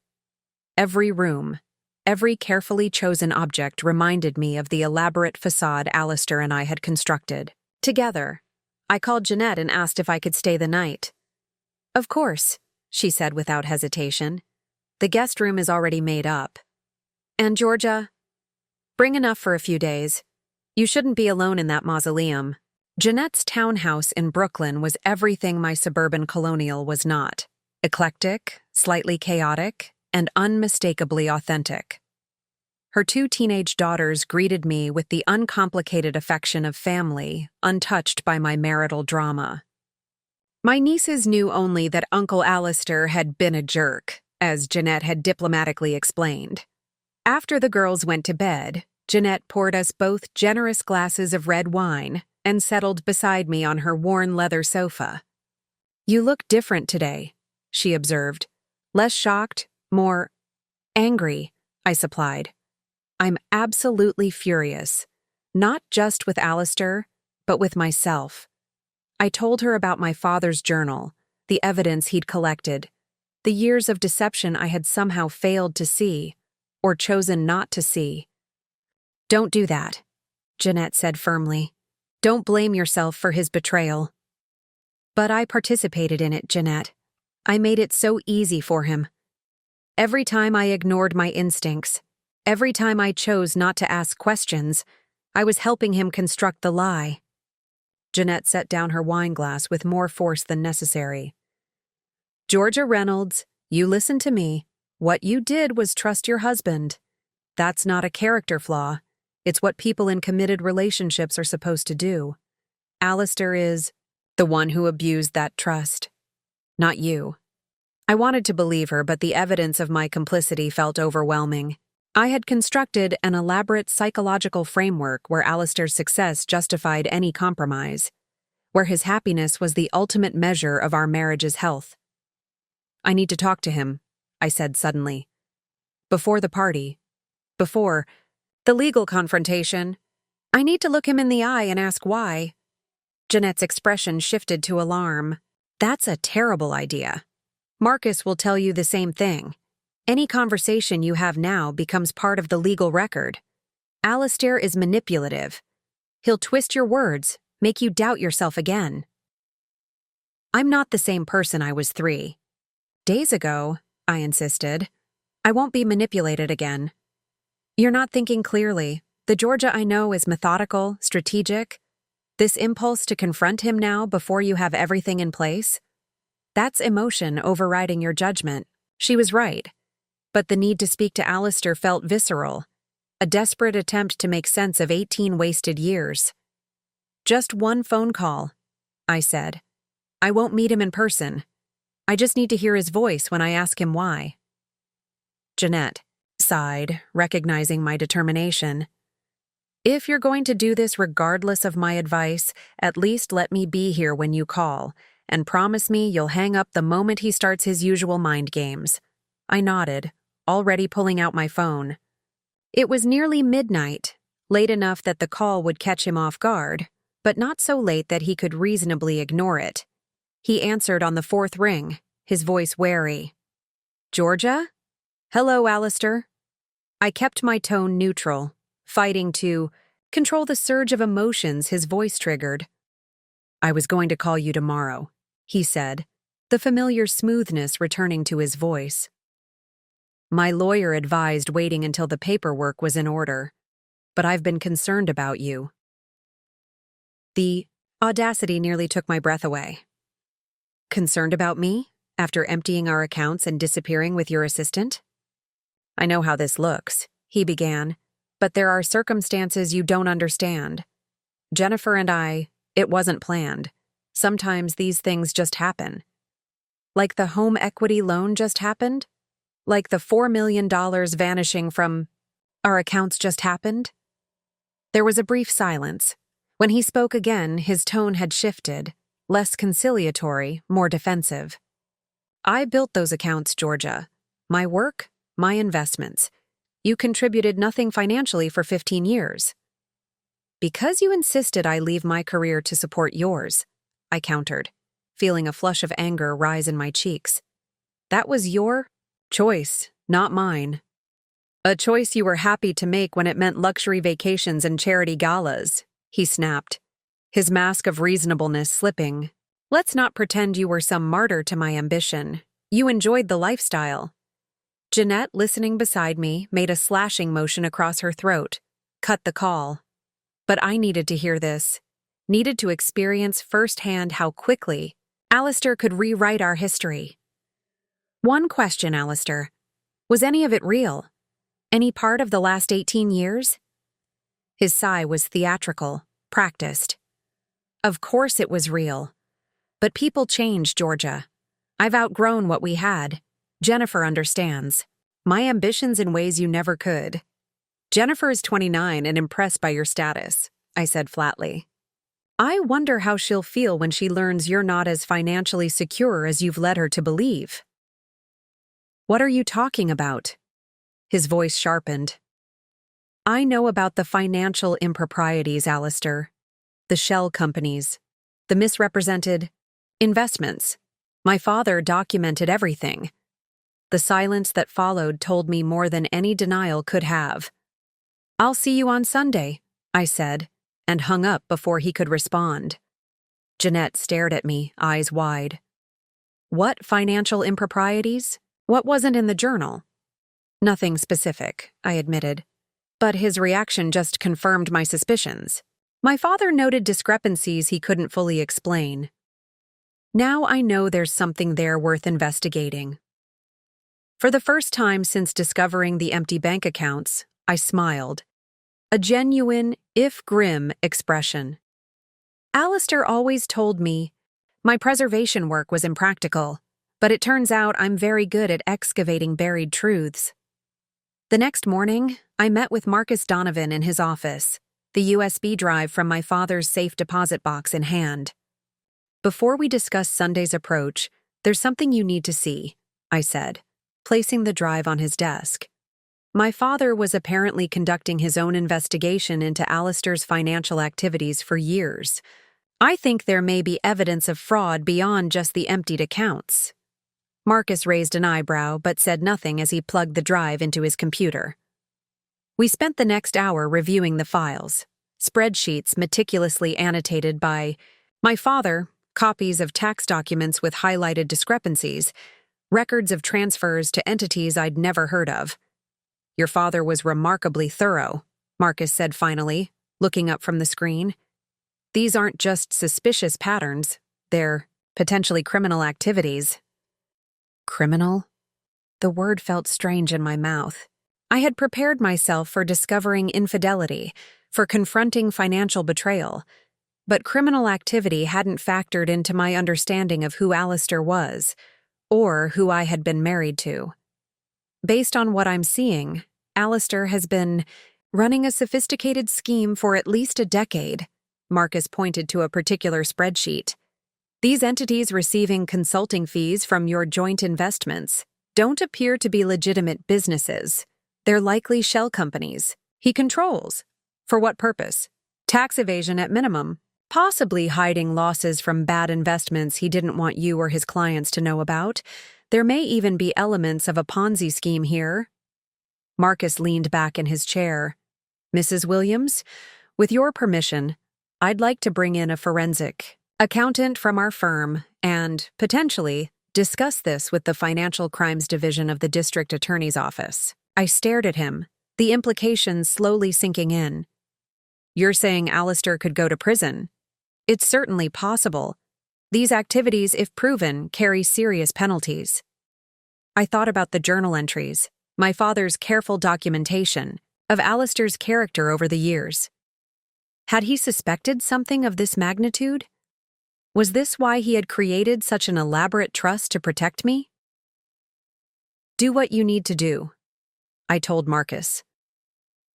Every room, every carefully chosen object reminded me of the elaborate facade Alistair and I had constructed. Together, I called Jeanette and asked if I could stay the night. Of course, she said without hesitation. The guest room is already made up. And Georgia, bring enough for a few days. You shouldn't be alone in that mausoleum. Jeanette's townhouse in Brooklyn was everything my suburban colonial was not. Eclectic, slightly chaotic, and unmistakably authentic. Her 2 teenage daughters greeted me with the uncomplicated affection of family, untouched by my marital drama. My nieces knew only that Uncle Alistair had been a jerk, as Jeanette had diplomatically explained. After the girls went to bed, Jeanette poured us both generous glasses of red wine and settled beside me on her worn leather sofa. "You look different today," she observed. "Less shocked, more angry," I supplied. "I'm absolutely furious, not just with Alistair, but with myself." I told her about my father's journal, the evidence he'd collected, the years of deception I had somehow failed to see, or chosen not to see. "Don't do that," Jeanette said firmly. "Don't blame yourself for his betrayal." "But I participated in it, Jeanette. I made it so easy for him. Every time I ignored my instincts, every time I chose not to ask questions, I was helping him construct the lie." Jeanette set down her wine glass with more force than necessary. "Georgia Reynolds, you listen to me. What you did was trust your husband. That's not a character flaw. It's what people in committed relationships are supposed to do. Alistair is the one who abused that trust, not you." I wanted to believe her, but the evidence of my complicity felt overwhelming. I had constructed an elaborate psychological framework where Alistair's success justified any compromise, where his happiness was the ultimate measure of our marriage's health. "I need to talk to him," I said suddenly. "Before the party. Before the legal confrontation. I need to look him in the eye and ask why." Jeanette's expression shifted to alarm. "That's a terrible idea. Marcus will tell you the same thing. Any conversation you have now becomes part of the legal record. Alistair is manipulative. He'll twist your words, make you doubt yourself again. I'm not the same person I was 3 days ago, I insisted. I won't be manipulated again. You're not thinking clearly. The Georgia I know is methodical, strategic. This impulse to confront him now before you have everything in place? That's emotion overriding your judgment. She was right. But the need to speak to Alistair felt visceral, a desperate attempt to make sense of 18 wasted years. Just one phone call, I said. I won't meet him in person. I just need to hear his voice when I ask him why. Jeanette sighed, recognizing my determination. If you're going to do this regardless of my advice, at least let me be here when you call, and promise me you'll hang up the moment he starts his usual mind games. I nodded, already pulling out my phone. It was nearly midnight, late enough that the call would catch him off guard, but not so late that he could reasonably ignore it. He answered on the 4th ring, his voice wary. Georgia? Hello, Alistair. I kept my tone neutral, fighting to control the surge of emotions his voice triggered. I was going to call you tomorrow, he said, the familiar smoothness returning to his voice. My lawyer advised waiting until the paperwork was in order, but I've been concerned about you. The audacity nearly took my breath away. Concerned about me, after emptying our accounts and disappearing with your assistant? I know how this looks, he began, but there are circumstances you don't understand. Jennifer and I, it wasn't planned. Sometimes these things just happen. Like the home equity loan just happened? Like the $4 million vanishing from our accounts just happened? There was a brief silence. When he spoke again, his tone had shifted, less conciliatory, more defensive. I built those accounts, Georgia. My work, my investments. You contributed nothing financially for 15 years. Because you insisted I leave my career to support yours, I countered, feeling a flush of anger rise in my cheeks. That was your choice, not mine. A choice you were happy to make when it meant luxury vacations and charity galas, he snapped, his mask of reasonableness slipping. Let's not pretend you were some martyr to my ambition. You enjoyed the lifestyle. Jeanette, listening beside me, made a slashing motion across her throat, cut the call. But I needed to hear this, needed to experience firsthand how quickly Alistair could rewrite our history. One question, Alistair. Was any of it real? Any part of the last 18 years? His sigh was theatrical, practiced. Of course it was real. But people change, Georgia. I've outgrown what we had. Jennifer understands. My ambitions in ways you never could. Jennifer is 29 and impressed by your status, I said flatly. I wonder how she'll feel when she learns you're not as financially secure as you've led her to believe. What are you talking about? His voice sharpened. I know about the financial improprieties, Alistair. The shell companies. The misrepresented investments. My father documented everything. The silence that followed told me more than any denial could have. I'll see you on Sunday, I said, and hung up before he could respond. Jeanette stared at me, eyes wide. What financial improprieties? What wasn't in the journal? Nothing specific, I admitted. But his reaction just confirmed my suspicions. My father noted discrepancies he couldn't fully explain. Now I know there's something there worth investigating. For the first time since discovering the empty bank accounts, I smiled. A genuine, if grim, expression. Alistair always told me my preservation work was impractical, but it turns out I'm very good at excavating buried truths. The next morning, I met with Marcus Donovan in his office, the USB drive from my father's safe deposit box in hand. Before we discuss Sunday's approach, there's something you need to see, I said, placing the drive on his desk. My father was apparently conducting his own investigation into Alistair's financial activities for years. I think there may be evidence of fraud beyond just the emptied accounts. Marcus raised an eyebrow but said nothing as he plugged the drive into his computer. We spent the next hour reviewing the files, spreadsheets meticulously annotated by my father, copies of tax documents with highlighted discrepancies, records of transfers to entities I'd never heard of. Your father was remarkably thorough, Marcus said finally, looking up from the screen. These aren't just suspicious patterns, they're potentially criminal activities. Criminal? The word felt strange in my mouth. I had prepared myself for discovering infidelity, for confronting financial betrayal, but criminal activity hadn't factored into my understanding of who Alistair was, or who I had been married to. Based on what I'm seeing, Alistair has been running a sophisticated scheme for at least a decade. Marcus pointed to a particular spreadsheet. These entities receiving consulting fees from your joint investments don't appear to be legitimate businesses. They're likely shell companies he controls. For what purpose? Tax evasion at minimum, possibly hiding losses from bad investments he didn't want you or his clients to know about. There may even be elements of a Ponzi scheme here. Marcus leaned back in his chair. Mrs. Williams, with your permission, I'd like to bring in a forensic accountant from our firm and, potentially, discuss this with the Financial Crimes Division of the District Attorney's Office. I stared at him, the implications slowly sinking in. You're saying Alistair could go to prison? It's certainly possible. These activities, if proven, carry serious penalties. I thought about the journal entries, my father's careful documentation of Alistair's character over the years. Had he suspected something of this magnitude? Was this why he had created such an elaborate trust to protect me? Do what you need to do, I told Marcus.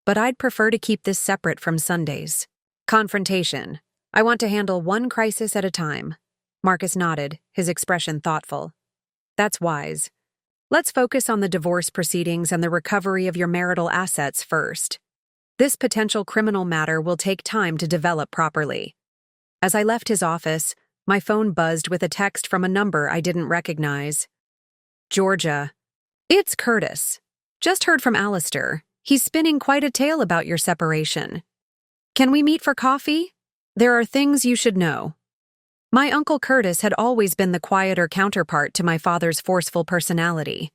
But I'd prefer to keep this separate from Sundays. Confrontation. I want to handle one crisis at a time. Marcus nodded, his expression thoughtful. That's wise. Let's focus on the divorce proceedings and the recovery of your marital assets first. This potential criminal matter will take time to develop properly. As I left his office, my phone buzzed with a text from a number I didn't recognize. Georgia. It's Curtis. Just heard from Alistair. He's spinning quite a tale about your separation. Can we meet for coffee? There are things you should know. My Uncle Curtis had always been the quieter counterpart to my father's forceful personality.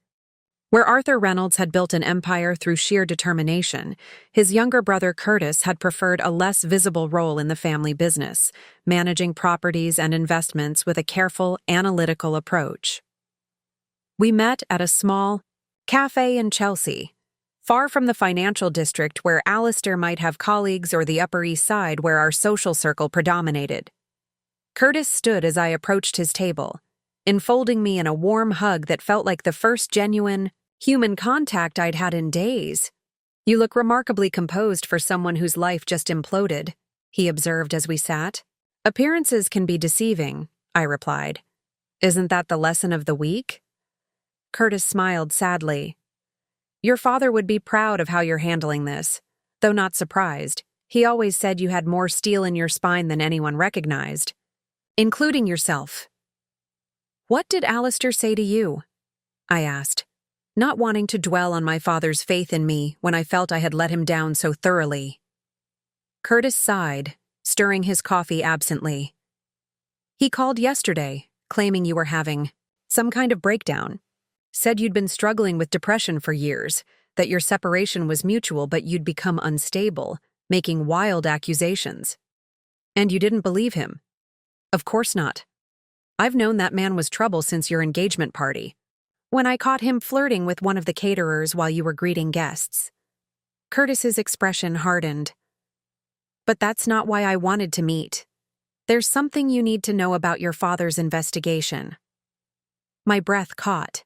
Where Arthur Reynolds had built an empire through sheer determination, his younger brother Curtis had preferred a less visible role in the family business, managing properties and investments with a careful, analytical approach. We met at a small cafe in Chelsea, far from the financial district where Alistair might have colleagues or the Upper East Side where our social circle predominated. Curtis stood as I approached his table, enfolding me in a warm hug that felt like the first genuine, human contact I'd had in days. You look remarkably composed for someone whose life just imploded, he observed as we sat. Appearances can be deceiving, I replied. Isn't that the lesson of the week? Curtis smiled sadly. Your father would be proud of how you're handling this, though not surprised. He always said you had more steel in your spine than anyone recognized, including yourself. What did Alistair say to you? I asked, not wanting to dwell on my father's faith in me when I felt I had let him down so thoroughly. Curtis sighed, stirring his coffee absently. He called yesterday, claiming you were having some kind of breakdown. Said you'd been struggling with depression for years, that your separation was mutual but you'd become unstable, making wild accusations. And you didn't believe him. Of course not. I've known that man was trouble since your engagement party, when I caught him flirting with one of the caterers while you were greeting guests. Curtis's expression hardened. But that's not why I wanted to meet. There's something you need to know about your father's investigation. My breath caught.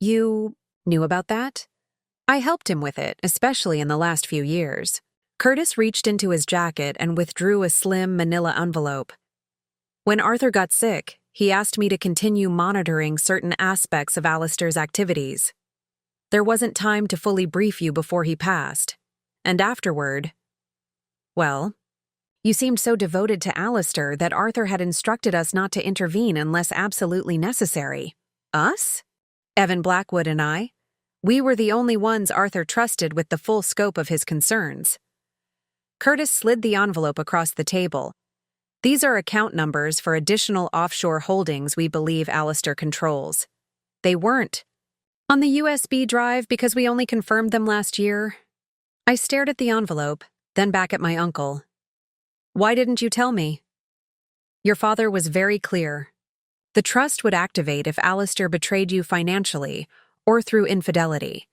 You knew about that? I helped him with it, especially in the last few years. Curtis reached into his jacket and withdrew a slim manila envelope. When Arthur got sick, he asked me to continue monitoring certain aspects of Alistair's activities. There wasn't time to fully brief you before he passed. And afterward, well, you seemed so devoted to Alistair that Arthur had instructed us not to intervene unless absolutely necessary. Us? Evan Blackwood and I? We were the only ones Arthur trusted with the full scope of his concerns. Curtis slid the envelope across the table. These are account numbers for additional offshore holdings we believe Alistair controls. They weren't on the USB drive because we only confirmed them last year. I stared at the envelope, then back at my uncle. Why didn't you tell me? Your father was very clear. The trust would activate if Alistair betrayed you financially or through infidelity,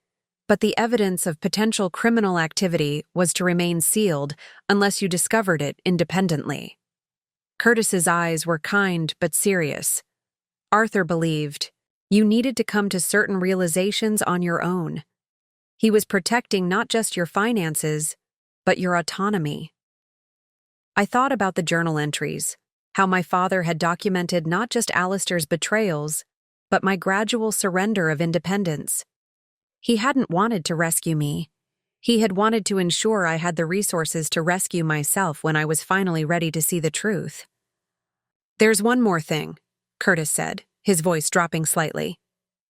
but the evidence of potential criminal activity was to remain sealed unless you discovered it independently. Curtis's eyes were kind but serious. Arthur believed you needed to come to certain realizations on your own. He was protecting not just your finances, but your autonomy. I thought about the journal entries, how my father had documented not just Alistair's betrayals, but my gradual surrender of independence. He hadn't wanted to rescue me. He had wanted to ensure I had the resources to rescue myself when I was finally ready to see the truth. There's one more thing, Curtis said, his voice dropping slightly.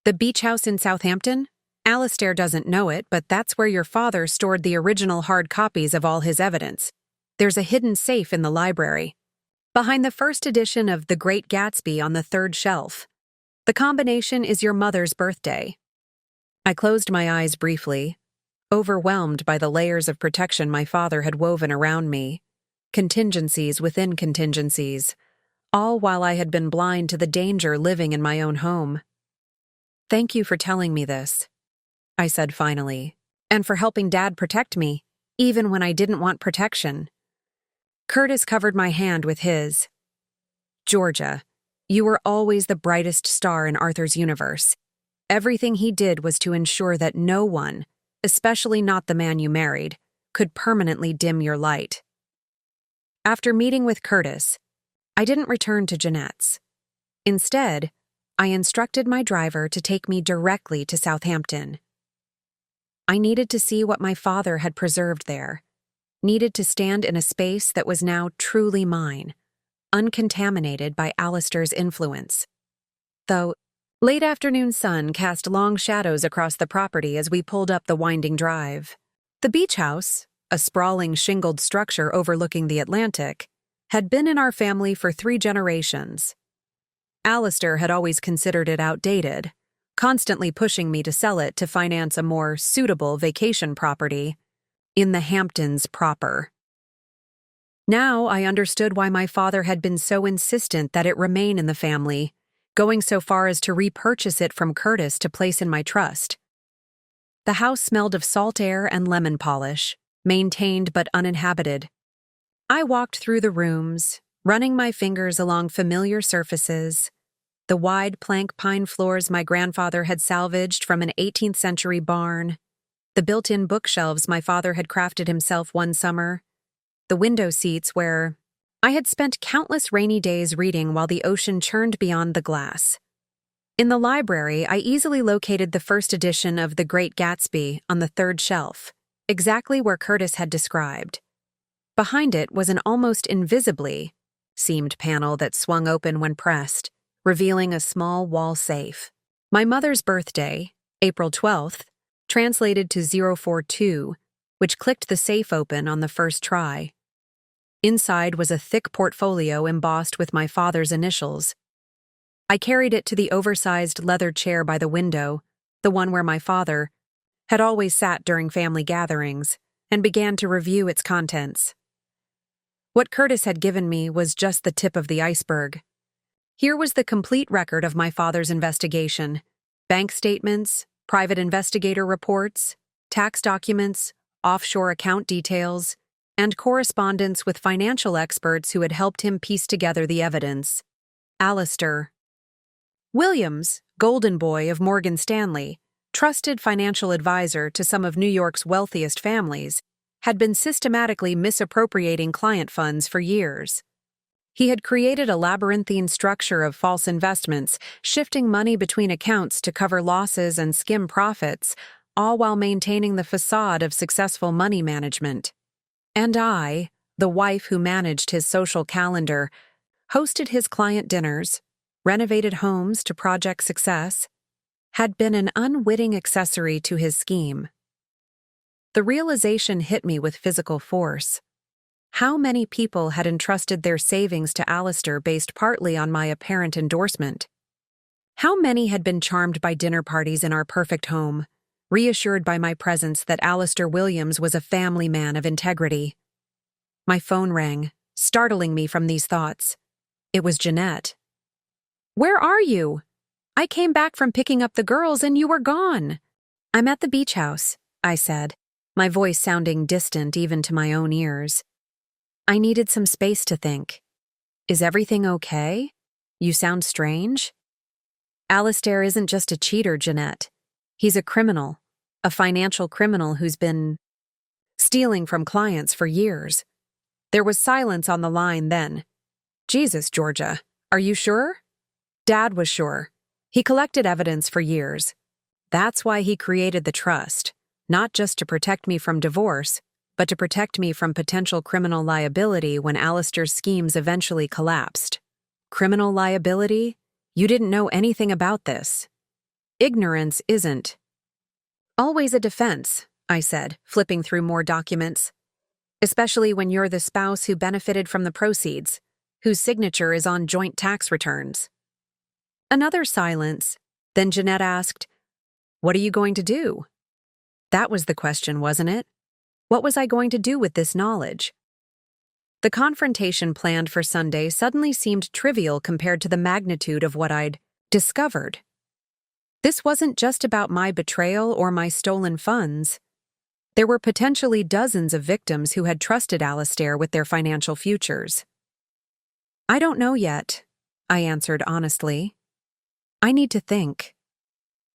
The beach house in Southampton? Alistair doesn't know it, but that's where your father stored the original hard copies of all his evidence. There's a hidden safe in the library, behind the first edition of The Great Gatsby on the third shelf. The combination is your mother's birthday. I closed my eyes briefly, overwhelmed by the layers of protection my father had woven around me, contingencies within contingencies, all while I had been blind to the danger living in my own home. Thank you for telling me this, I said finally, and for helping Dad protect me, even when I didn't want protection. Curtis covered my hand with his. Georgia, you were always the brightest star in Arthur's universe. Everything he did was to ensure that no one, especially not the man you married, could permanently dim your light. After meeting with Curtis, I didn't return to Jeanette's. Instead, I instructed my driver to take me directly to Southampton. I needed to see what my father had preserved there, needed to stand in a space that was now truly mine, uncontaminated by Alistair's influence. Though, late afternoon sun cast long shadows across the property as we pulled up the winding drive. The beach house, a sprawling shingled structure overlooking the Atlantic, had been in our family for 3 generations. Alistair had always considered it outdated, constantly pushing me to sell it to finance a more suitable vacation property in the Hamptons proper. Now I understood why my father had been so insistent that it remain in the family, going so far as to repurchase it from Curtis to place in my trust. The house smelled of salt air and lemon polish, maintained but uninhabited. I walked through the rooms, running my fingers along familiar surfaces. The wide plank pine floors my grandfather had salvaged from an 18th century barn, the built-in bookshelves my father had crafted himself one summer, the window seats where I had spent countless rainy days reading while the ocean churned beyond the glass. In the library, I easily located the first edition of The Great Gatsby on the third shelf, exactly where Curtis had described. Behind it was an almost invisibly seamed panel that swung open when pressed, revealing a small wall safe. My mother's birthday, April 12th, translated to 042, which clicked the safe open on the first try. Inside was a thick portfolio embossed with my father's initials. I carried it to the oversized leather chair by the window, the one where my father had always sat during family gatherings, and began to review its contents. What Curtis had given me was just the tip of the iceberg. Here was the complete record of my father's investigation: bank statements, private investigator reports, tax documents, offshore account details, and correspondence with financial experts who had helped him piece together the evidence. Alistair Williams, golden boy of Morgan Stanley, trusted financial advisor to some of New York's wealthiest families, had been systematically misappropriating client funds for years. He had created a labyrinthine structure of false investments, shifting money between accounts to cover losses and skim profits, all while maintaining the facade of successful money management. And I, the wife who managed his social calendar, hosted his client dinners, renovated homes to project success, had been an unwitting accessory to his scheme. The realization hit me with physical force. How many people had entrusted their savings to Alistair based partly on my apparent endorsement? How many had been charmed by dinner parties in our perfect home, reassured by my presence that Alistair Williams was a family man of integrity? My phone rang, startling me from these thoughts. It was Jeanette. "Where are you? I came back from picking up the girls and you were gone." "I'm at the beach house," I said, my voice sounding distant even to my own ears. "I needed some space to think." "Is everything okay? You sound strange." "Alistair isn't just a cheater, Jeanette. He's a criminal, a financial criminal who's been stealing from clients for years." There was silence on the line then. "Jesus, Georgia, are you sure?" Dad was sure. He collected evidence for years. That's why he created the trust, not just to protect me from divorce, but to protect me from potential criminal liability when Alistair's schemes eventually collapsed. Criminal liability? You didn't know anything about this. Ignorance isn't always a defense, I said, flipping through more documents. Especially when you're the spouse who benefited from the proceeds, whose signature is on joint tax returns. Another silence. Then Jeanette asked, "What are you going to do?" That was the question, wasn't it? What was I going to do with this knowledge? The confrontation planned for Sunday suddenly seemed trivial compared to the magnitude of what I'd discovered. This wasn't just about my betrayal or my stolen funds. There were potentially dozens of victims who had trusted Alistair with their financial futures. "I don't know yet," I answered honestly. "I need to think."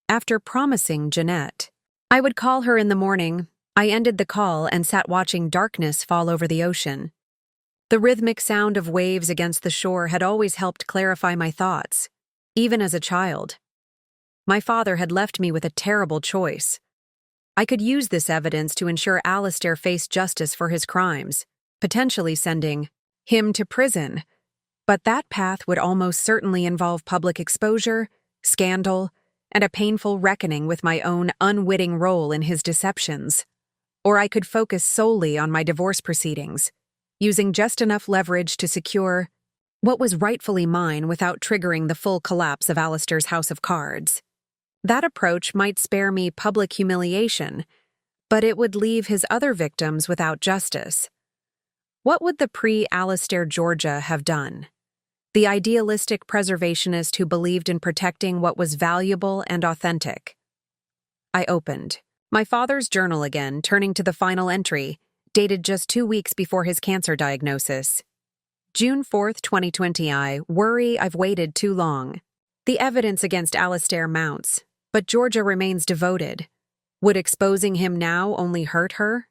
After promising Jeanette I would call her in the morning, I ended the call and sat watching darkness fall over the ocean. The rhythmic sound of waves against the shore had always helped clarify my thoughts, even as a child. My father had left me with a terrible choice. I could use this evidence to ensure Alistair faced justice for his crimes, potentially sending him to prison. But that path would almost certainly involve public exposure, scandal, and a painful reckoning with my own unwitting role in his deceptions. Or I could focus solely on my divorce proceedings, using just enough leverage to secure what was rightfully mine without triggering the full collapse of Alistair's house of cards. That approach might spare me public humiliation, but it would leave his other victims without justice. What would the pre-Alistair Georgia have done? The idealistic preservationist who believed in protecting what was valuable and authentic. I opened my father's journal again, turning to the final entry, dated just 2 weeks before his cancer diagnosis. June 4th, 2020. I worry I've waited too long. The evidence against Alistair mounts, but Georgia remains devoted. Would exposing him now only hurt her?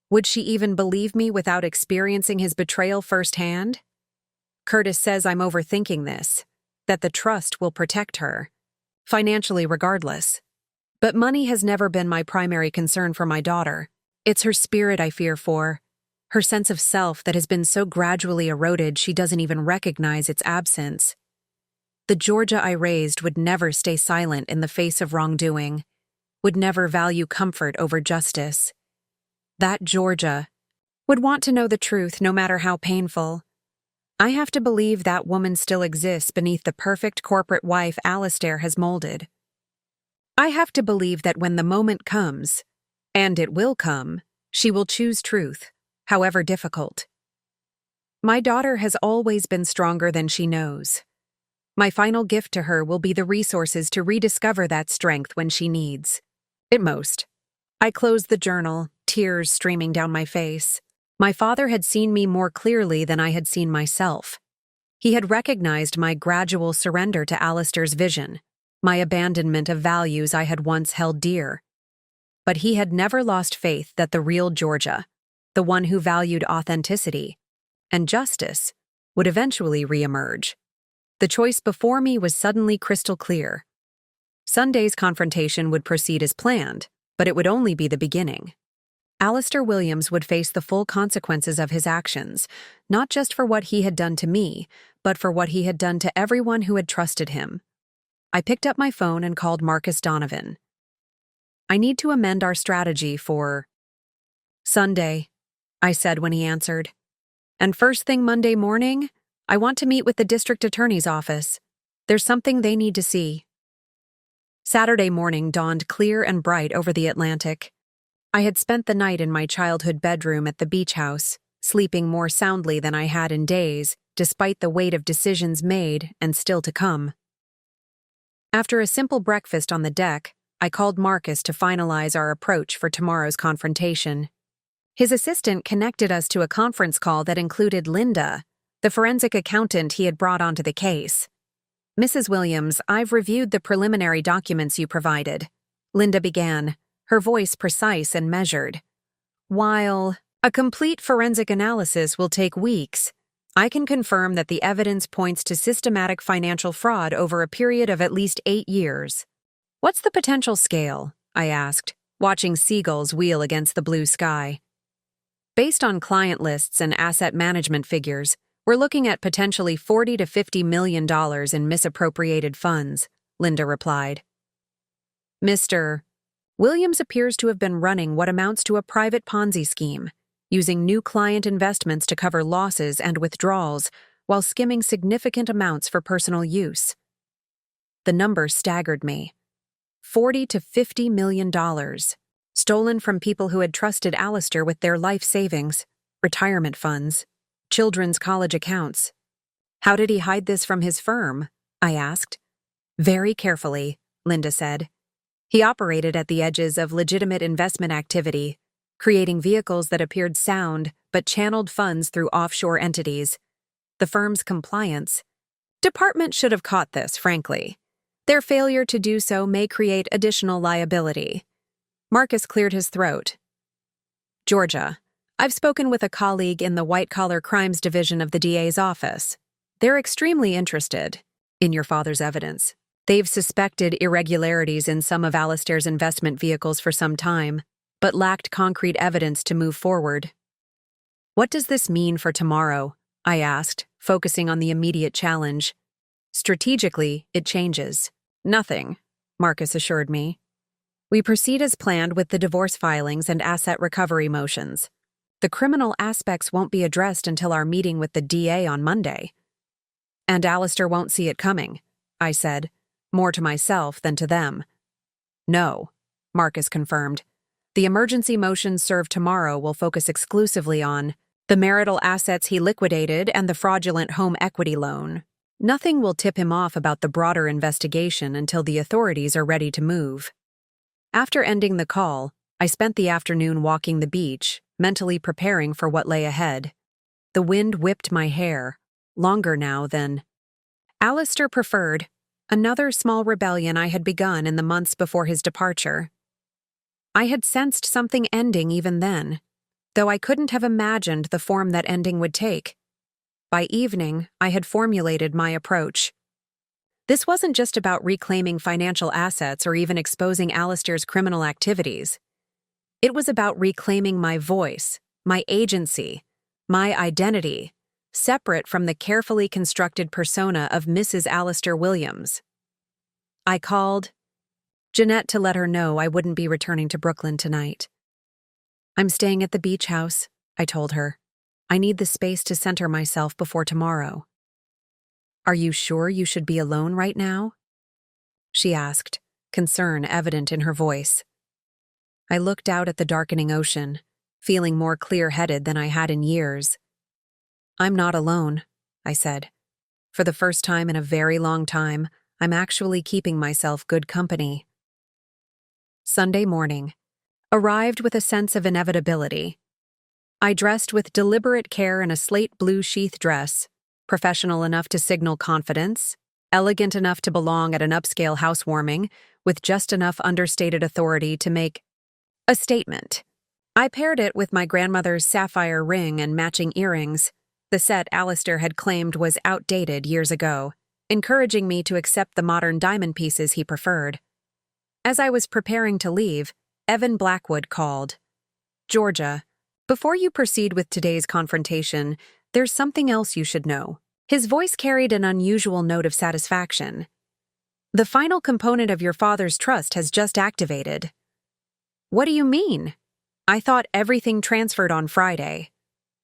Would she even believe me without experiencing his betrayal firsthand? Curtis says I'm overthinking this, that the trust will protect her, financially regardless. But money has never been my primary concern for my daughter. It's her spirit I fear for, her sense of self that has been so gradually eroded she doesn't even recognize its absence. The Georgia I raised would never stay silent in the face of wrongdoing, would never value comfort over justice. That Georgia would want to know the truth no matter how painful. I have to believe that woman still exists beneath the perfect corporate wife Alistair has molded. I have to believe that when the moment comes, and it will come, she will choose truth, however difficult. My daughter has always been stronger than she knows. My final gift to her will be the resources to rediscover that strength when she needs it most. I closed the journal, tears streaming down my face. My father had seen me more clearly than I had seen myself. He had recognized my gradual surrender to Alistair's vision, my abandonment of values I had once held dear. But he had never lost faith that the real Georgia, the one who valued authenticity and justice, would eventually reemerge. The choice before me was suddenly crystal clear. Sunday's confrontation would proceed as planned, but it would only be the beginning. Alistair Williams would face the full consequences of his actions, not just for what he had done to me, but for what he had done to everyone who had trusted him. I picked up my phone and called Marcus Donovan. I need to amend our strategy for Sunday, I said when he answered. And first thing Monday morning, I want to meet with the district attorney's office. There's something they need to see. Saturday morning dawned clear and bright over the Atlantic. I had spent the night in my childhood bedroom at the beach house, sleeping more soundly than I had in days, despite the weight of decisions made and still to come. After a simple breakfast on the deck, I called Marcus to finalize our approach for tomorrow's confrontation. His assistant connected us to a conference call that included Linda, the forensic accountant he had brought onto the case. Mrs. Williams, I've reviewed the preliminary documents you provided, Linda began, her voice precise and measured. While a complete forensic analysis will take weeks, I can confirm that the evidence points to systematic financial fraud over a period of at least 8 years. What's the potential scale? I asked, watching seagulls wheel against the blue sky. Based on client lists and asset management figures, we're looking at potentially $40 to $50 million in misappropriated funds, Linda replied. Mr. Williams appears to have been running what amounts to a private Ponzi scheme, using new client investments to cover losses and withdrawals while skimming significant amounts for personal use. The number staggered me. $40 to $50 million, stolen from people who had trusted Alistair with their life savings, retirement funds, children's college accounts. How did he hide this from his firm? I asked. Very carefully, Linda said. He operated at the edges of legitimate investment activity, creating vehicles that appeared sound but channeled funds through offshore entities. The firm's compliance department should have caught this, frankly. Their failure to do so may create additional liability. Marcus cleared his throat. Georgia, I've spoken with a colleague in the white-collar crimes division of the DA's office. They're extremely interested in your father's evidence. They've suspected irregularities in some of Alistair's investment vehicles for some time, but lacked concrete evidence to move forward. What does this mean for tomorrow? I asked, focusing on the immediate challenge. Strategically, it changes. Nothing, Marcus assured me. We proceed as planned with the divorce filings and asset recovery motions. The criminal aspects won't be addressed until our meeting with the DA on Monday. And Alistair won't see it coming, I said, more to myself than to them. No, Marcus confirmed. The emergency motions served tomorrow will focus exclusively on the marital assets he liquidated and the fraudulent home equity loan. Nothing will tip him off about the broader investigation until the authorities are ready to move. After ending the call, I spent the afternoon walking the beach, mentally preparing for what lay ahead. The wind whipped my hair, longer now than Alistair preferred, another small rebellion I had begun in the months before his departure. I had sensed something ending even then, though I couldn't have imagined the form that ending would take. By evening, I had formulated my approach. This wasn't just about reclaiming financial assets or even exposing Alistair's criminal activities. It was about reclaiming my voice, my agency, my identity, separate from the carefully constructed persona of Mrs. Alistair Williams. I called Jeanette to let her know I wouldn't be returning to Brooklyn tonight. I'm staying at the beach house, I told her. I need the space to center myself before tomorrow. Are you sure you should be alone right now? She asked, concern evident in her voice. I looked out at the darkening ocean, feeling more clear-headed than I had in years. I'm not alone, I said. For the first time in a very long time, I'm actually keeping myself good company. Sunday morning arrived with a sense of inevitability. I dressed with deliberate care in a slate blue sheath dress, professional enough to signal confidence, elegant enough to belong at an upscale housewarming, with just enough understated authority to make a statement. I paired it with my grandmother's sapphire ring and matching earrings, the set Alistair had claimed was outdated years ago, encouraging me to accept the modern diamond pieces he preferred. As I was preparing to leave, Evan Blackwood called. Georgia, before you proceed with today's confrontation, there's something else you should know. His voice carried an unusual note of satisfaction. The final component of your father's trust has just activated. What do you mean? I thought everything transferred on Friday.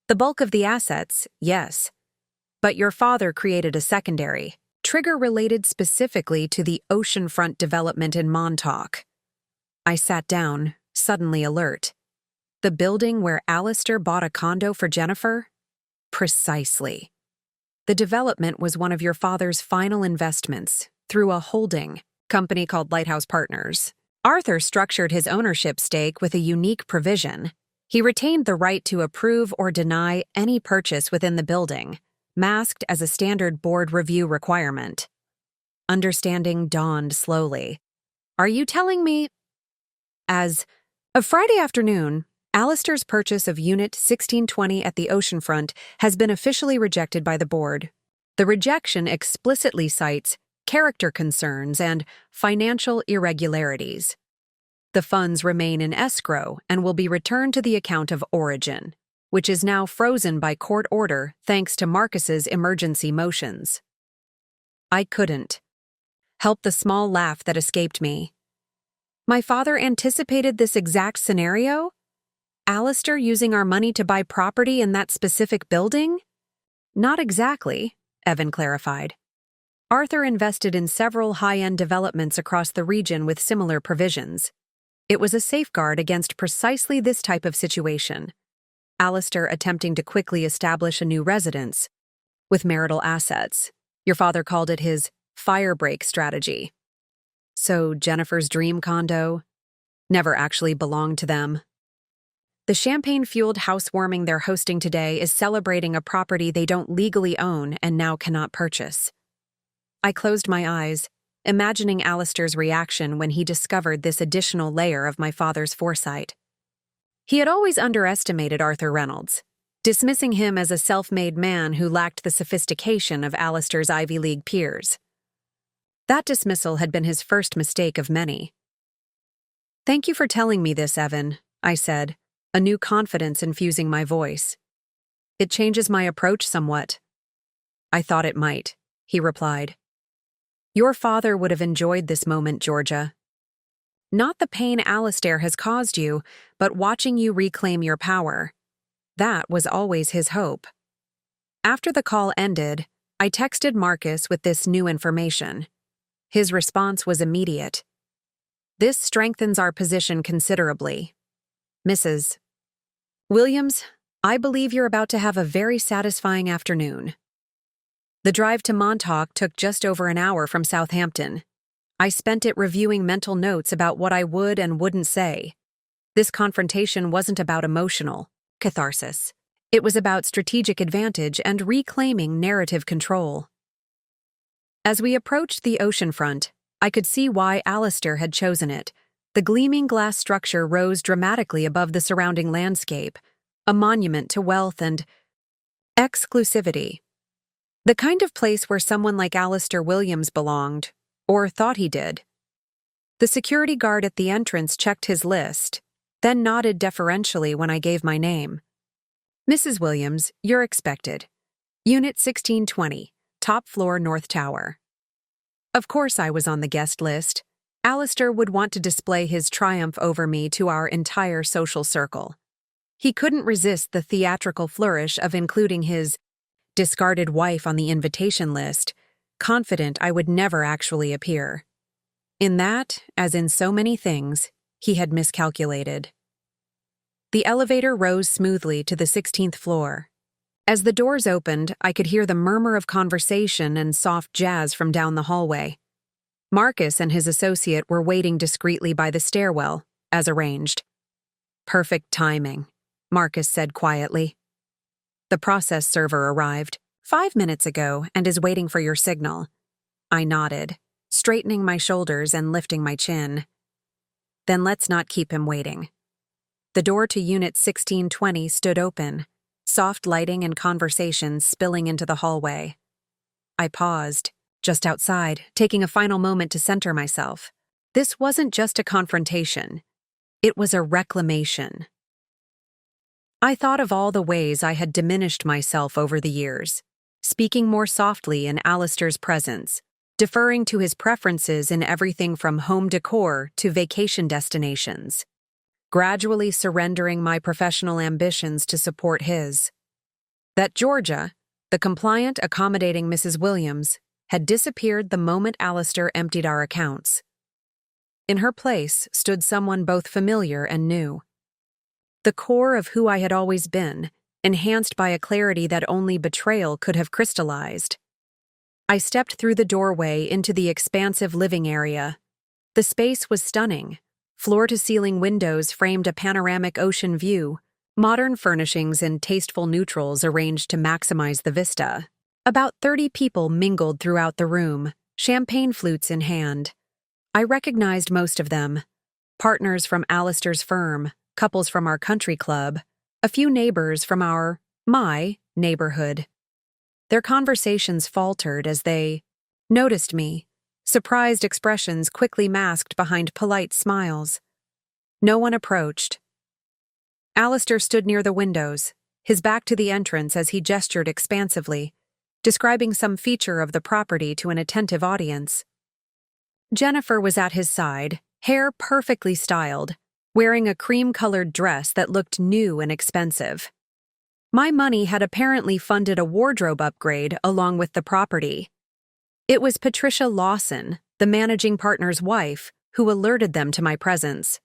The bulk of the assets, yes. But your father created a secondary trigger related specifically to the oceanfront development in Montauk. I sat down, suddenly alert. The building where Alistair bought a condo for Jennifer? Precisely. The development was one of your father's final investments through a holding company called Lighthouse Partners. Arthur structured his ownership stake with a unique provision. He retained the right to approve or deny any purchase within the building, masked as a standard board review requirement. Understanding dawned slowly. Are you telling me? As of Friday afternoon, Alistair's purchase of Unit 1620 at the oceanfront has been officially rejected by the board. The rejection explicitly cites character concerns and financial irregularities. The funds remain in escrow and will be returned to the account of origin, which is now frozen by court order thanks to Marcus's emergency motions. I couldn't help the small laugh that escaped me. My father anticipated this exact scenario? Alistair using our money to buy property in that specific building? Not exactly, Evan clarified. Arthur invested in several high-end developments across the region with similar provisions. It was a safeguard against precisely this type of situation. Alistair attempting to quickly establish a new residence with marital assets. Your father called it his firebreak strategy. So Jennifer's dream condo never actually belonged to them. The champagne-fueled housewarming they're hosting today is celebrating a property they don't legally own and now cannot purchase. I closed my eyes, imagining Alistair's reaction when he discovered this additional layer of my father's foresight. He had always underestimated Arthur Reynolds, dismissing him as a self-made man who lacked the sophistication of Alistair's Ivy League peers. That dismissal had been his first mistake of many. "Thank you for telling me this, Evan," I said, a new confidence infusing my voice. "It changes my approach somewhat." "I thought it might," he replied. "Your father would have enjoyed this moment, Georgia. Not the pain Alistair has caused you, but watching you reclaim your power. That was always his hope." After the call ended, I texted Marcus with this new information. His response was immediate. "This strengthens our position considerably. Mrs. Williams, I believe you're about to have a very satisfying afternoon." The drive to Montauk took just over an hour from Southampton. I spent it reviewing mental notes about what I would and wouldn't say. This confrontation wasn't about emotional catharsis. It was about strategic advantage and reclaiming narrative control. As we approached the oceanfront, I could see why Alistair had chosen it. The gleaming glass structure rose dramatically above the surrounding landscape, a monument to wealth and exclusivity. The kind of place where someone like Alistair Williams belonged, or thought he did. The security guard at the entrance checked his list, then nodded deferentially when I gave my name. "Mrs. Williams, you're expected. Unit 1620, top floor North Tower." Of course I was on the guest list. Alistair would want to display his triumph over me to our entire social circle. He couldn't resist the theatrical flourish of including his discarded wife on the invitation list, confident I would never actually appear. In that, as in so many things, he had miscalculated. The elevator rose smoothly to the 16th floor. As the doors opened, I could hear the murmur of conversation and soft jazz from down the hallway. Marcus and his associate were waiting discreetly by the stairwell, as arranged. "Perfect timing," Marcus said quietly. "The process server arrived 5 minutes ago and is waiting for your signal." I nodded, straightening my shoulders and lifting my chin. "Then let's not keep him waiting." The door to Unit 1620 stood open, soft lighting and conversation spilling into the hallway. I paused, just outside, taking a final moment to center myself. This wasn't just a confrontation. It was a reclamation. I thought of all the ways I had diminished myself over the years, speaking more softly in Alistair's presence, deferring to his preferences in everything from home decor to vacation destinations, gradually surrendering my professional ambitions to support his. That Georgia, the compliant, accommodating Mrs. Williams, had disappeared the moment Alistair emptied our accounts. In her place stood someone both familiar and new. The core of who I had always been, enhanced by a clarity that only betrayal could have crystallized. I stepped through the doorway into the expansive living area. The space was stunning. Floor-to-ceiling windows framed a panoramic ocean view, modern furnishings and tasteful neutrals arranged to maximize the vista. About 30 people mingled throughout the room, champagne flutes in hand. I recognized most of them. Partners from Alistair's firm, couples from our country club, a few neighbors from my neighborhood. Their conversations faltered as they noticed me, surprised expressions quickly masked behind polite smiles. No one approached. Alistair stood near the windows, his back to the entrance as he gestured expansively, describing some feature of the property to an attentive audience. Jennifer was at his side, hair perfectly styled, wearing a cream-colored dress that looked new and expensive. My money had apparently funded a wardrobe upgrade along with the property. It was Patricia Lawson, the managing partner's wife, who alerted them to my presence.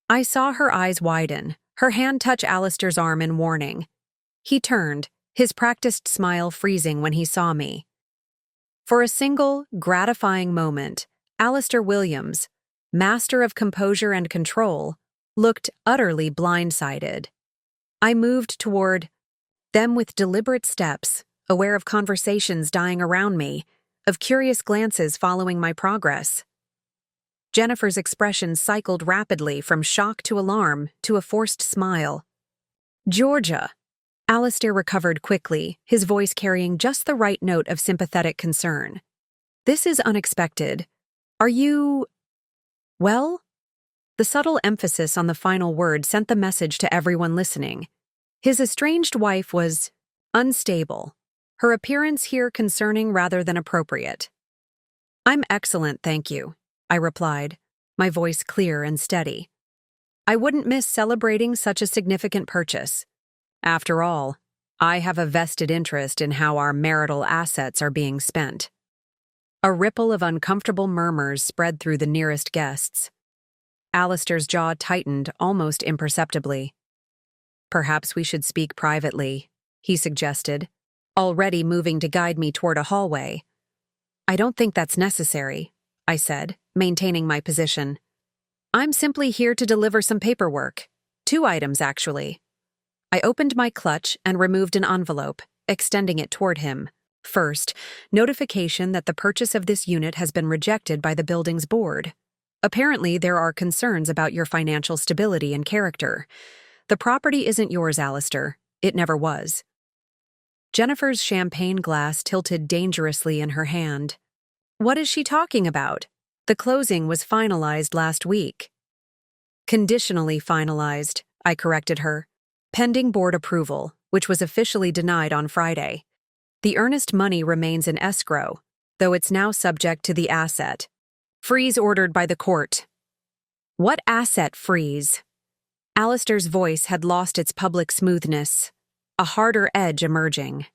I saw her eyes widen, her hand touch Alistair's arm in warning. He turned, his practiced smile freezing when he saw me. For a single, gratifying moment, Alistair Williams, master of composure and control, looked utterly blindsided. I moved toward them with deliberate steps, aware of conversations dying around me, of curious glances following my progress. Jennifer's expression cycled rapidly from shock to alarm to a forced smile. "Georgia." Alistair recovered quickly, his voice carrying just the right note of sympathetic concern. "This is unexpected. Are you... well?" The subtle emphasis on the final word sent the message to everyone listening. His estranged wife was unstable, her appearance here concerning rather than appropriate. "I'm excellent, thank you," I replied, my voice clear and steady. "I wouldn't miss celebrating such a significant purchase. After all, I have a vested interest in how our marital assets are being spent." A ripple of uncomfortable murmurs spread through the nearest guests. Alistair's jaw tightened almost imperceptibly. "Perhaps we should speak privately," he suggested, already moving to guide me toward a hallway. "I don't think that's necessary," I said, maintaining my position. "I'm simply here to deliver some paperwork. 2 items, actually." I opened my clutch and removed an envelope, extending it toward him. First, notification that the purchase of this unit has been rejected by the building's board. Apparently, there are concerns about your financial stability and character. The property isn't yours, Alistair. It never was. Jennifer's champagne glass tilted dangerously in her hand. "What is she talking about? The closing was finalized last week." "Conditionally finalized," I corrected her. "Pending board approval, which was officially denied on Friday. The earnest money remains in escrow, though it's now subject to the asset freeze ordered by the court." "What asset freeze?" Alistair's voice had lost its public smoothness, a harder edge emerging.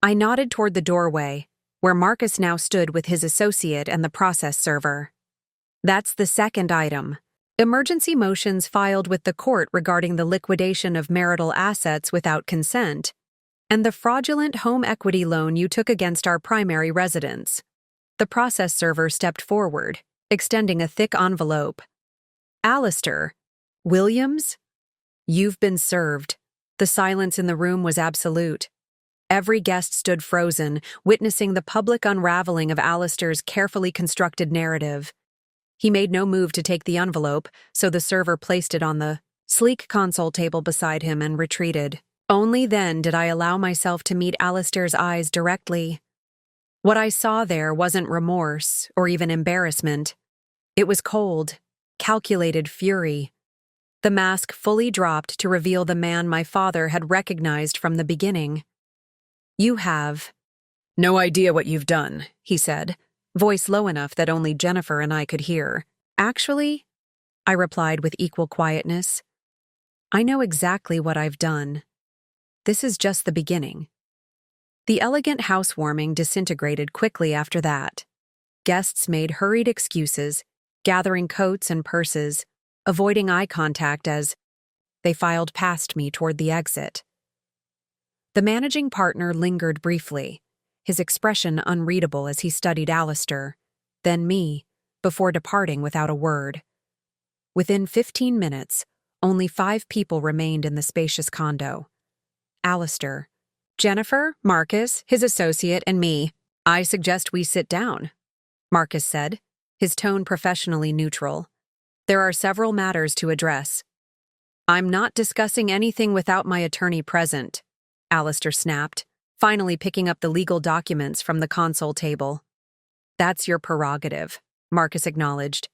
I nodded toward the doorway, where Marcus now stood with his associate and the process server. "That's the second item. Emergency motions filed with the court regarding the liquidation of marital assets without consent, and the fraudulent home equity loan you took against our primary residence." The process server stepped forward, extending a thick envelope. "Alistair Williams? You've been served." The silence in the room was absolute. Every guest stood frozen, witnessing the public unraveling of Alistair's carefully constructed narrative. He made no move to take the envelope, so the server placed it on the sleek console table beside him and retreated. Only then did I allow myself to meet Alistair's eyes directly. What I saw there wasn't remorse or even embarrassment. It was cold, calculated fury. The mask fully dropped to reveal the man my father had recognized from the beginning. "You have no idea what you've done," he said, voice low enough that only Jennifer and I could hear. "Actually," I replied with equal quietness, "I know exactly what I've done. This is just the beginning." The elegant housewarming disintegrated quickly after that. Guests made hurried excuses, gathering coats and purses, avoiding eye contact as they filed past me toward the exit. The managing partner lingered briefly, his expression unreadable as he studied Alistair, then me, before departing without a word. Within 15 minutes, only 5 people remained in the spacious condo. Alistair, Jennifer, Marcus, his associate, and me. "I suggest we sit down," Marcus said, his tone professionally neutral. "There are several matters to address." "I'm not discussing anything without my attorney present," Alistair snapped, finally picking up the legal documents from the console table. "That's your prerogative," Marcus acknowledged.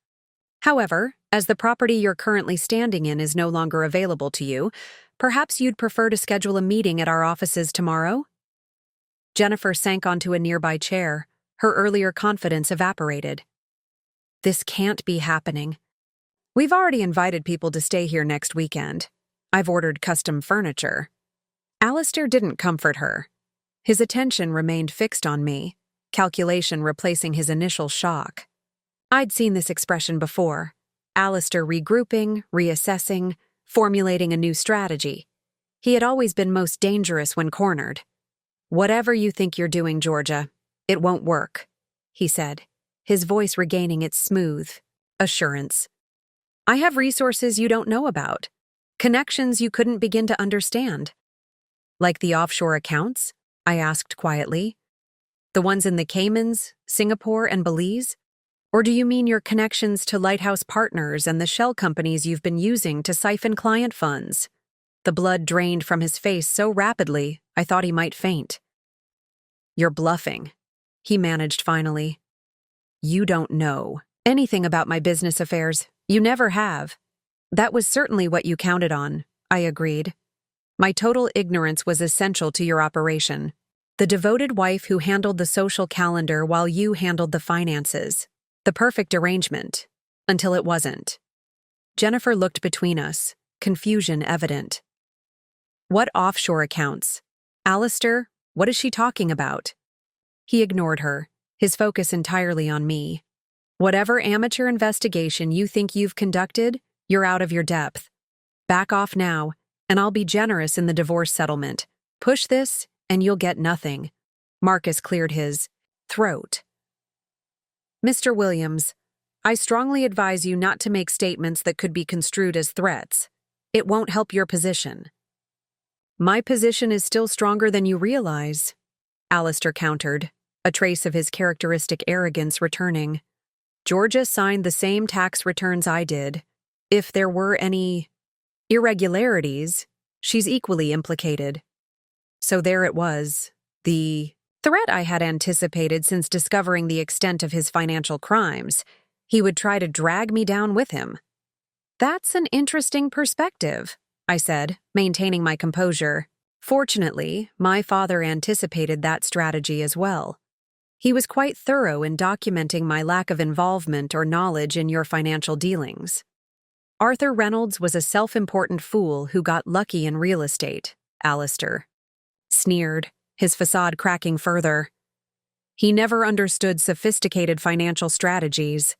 "However, as the property you're currently standing in is no longer available to you, perhaps you'd prefer to schedule a meeting at our offices tomorrow?" Jennifer sank onto a nearby chair, her earlier confidence evaporated. "This can't be happening. We've already invited people to stay here next weekend. I've ordered custom furniture." Alistair didn't comfort her. His attention remained fixed on me, calculation replacing his initial shock. I'd seen this expression before. Alistair regrouping, reassessing, formulating a new strategy. He had always been most dangerous when cornered. "Whatever you think you're doing, Georgia, it won't work," he said, his voice regaining its smooth assurance. "I have resources you don't know about, connections you couldn't begin to understand." "Like the offshore accounts?" I asked quietly. "The ones in the Caymans, Singapore, and Belize? Or do you mean your connections to lighthouse partners and the shell companies you've been using to siphon client funds?" The blood drained from his face so rapidly, I thought he might faint. "You're bluffing," he managed finally. "You don't know anything about my business affairs. You never have." "That was certainly what you counted on," I agreed. "My total ignorance was essential to your operation. The devoted wife who handled the social calendar while you handled the finances. The perfect arrangement. Until it wasn't." Jennifer looked between us, confusion evident. "What offshore accounts? Alistair, what is she talking about?" He ignored her, his focus entirely on me. "Whatever amateur investigation you think you've conducted, you're out of your depth. Back off now, and I'll be generous in the divorce settlement. Push this, and you'll get nothing." Marcus cleared his throat. "Mr. Williams, I strongly advise you not to make statements that could be construed as threats. It won't help your position." "My position is still stronger than you realize," Alistair countered, a trace of his characteristic arrogance returning. "Georgia signed the same tax returns I did. If there were any irregularities, she's equally implicated." So there it was, the threat I had anticipated since discovering the extent of his financial crimes. He would try to drag me down with him. "That's an interesting perspective," I said, maintaining my composure. Fortunately, my father anticipated that strategy as well. He was quite thorough in documenting my lack of involvement or knowledge in your financial dealings. "Arthur Reynolds was a self-important fool who got lucky in real estate," Alistair sneered, his facade cracking further. "He never understood sophisticated financial strategies."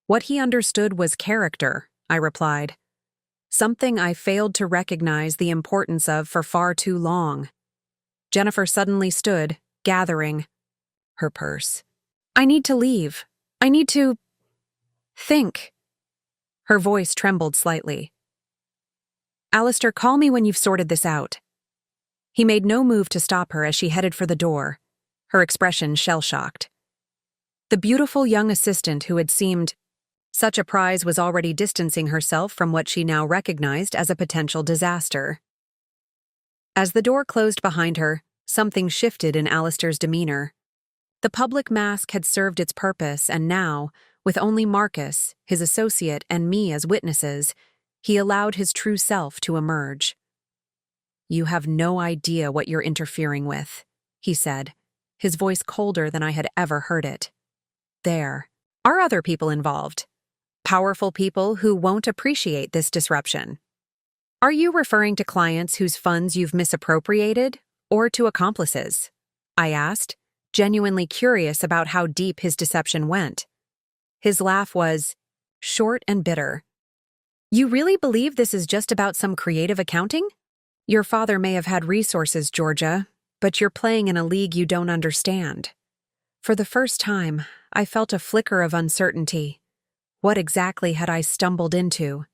"What he understood was character," I replied. "Something I failed to recognize the importance of for far too long." Jennifer suddenly stood, gathering her purse. "I need to leave. I need to think." Her voice trembled slightly. "Alistair, call me when you've sorted this out." He made no move to stop her as she headed for the door, her expression shell-shocked. The beautiful young assistant who had seemed such a prize was already distancing herself from what she now recognized as a potential disaster. As the door closed behind her, something shifted in Alistair's demeanor. The public mask had served its purpose, and now, with only Marcus, his associate, and me as witnesses, he allowed his true self to emerge. "You have no idea what you're interfering with," he said, his voice colder than I had ever heard it. There are other people involved. Powerful people who won't appreciate this disruption. Are you referring to clients whose funds you've misappropriated, or to accomplices? I asked, genuinely curious about how deep his deception went. His laugh was short and bitter. You really believe this is just about some creative accounting? Your father may have had resources, Georgia, but you're playing in a league you don't understand. For the first time, I felt a flicker of uncertainty. What exactly had I stumbled into?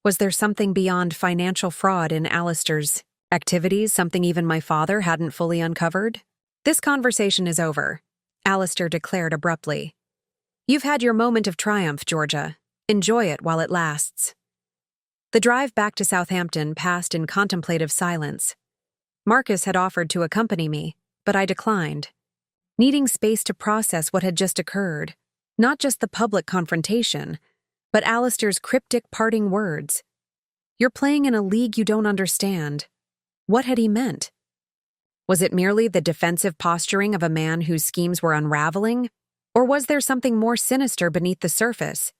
Was there something beyond financial fraud in Alistair's activities, something even my father hadn't fully uncovered? This conversation is over, Alistair declared abruptly. You've had your moment of triumph, Georgia. Enjoy it while it lasts. The drive back to Southampton passed in contemplative silence. Marcus had offered to accompany me, but I declined, needing space to process what had just occurred, not just the public confrontation, but Alistair's cryptic parting words. You're playing in a league you don't understand. What had he meant? Was it merely the defensive posturing of a man whose schemes were unraveling? Or was there something more sinister beneath the surface?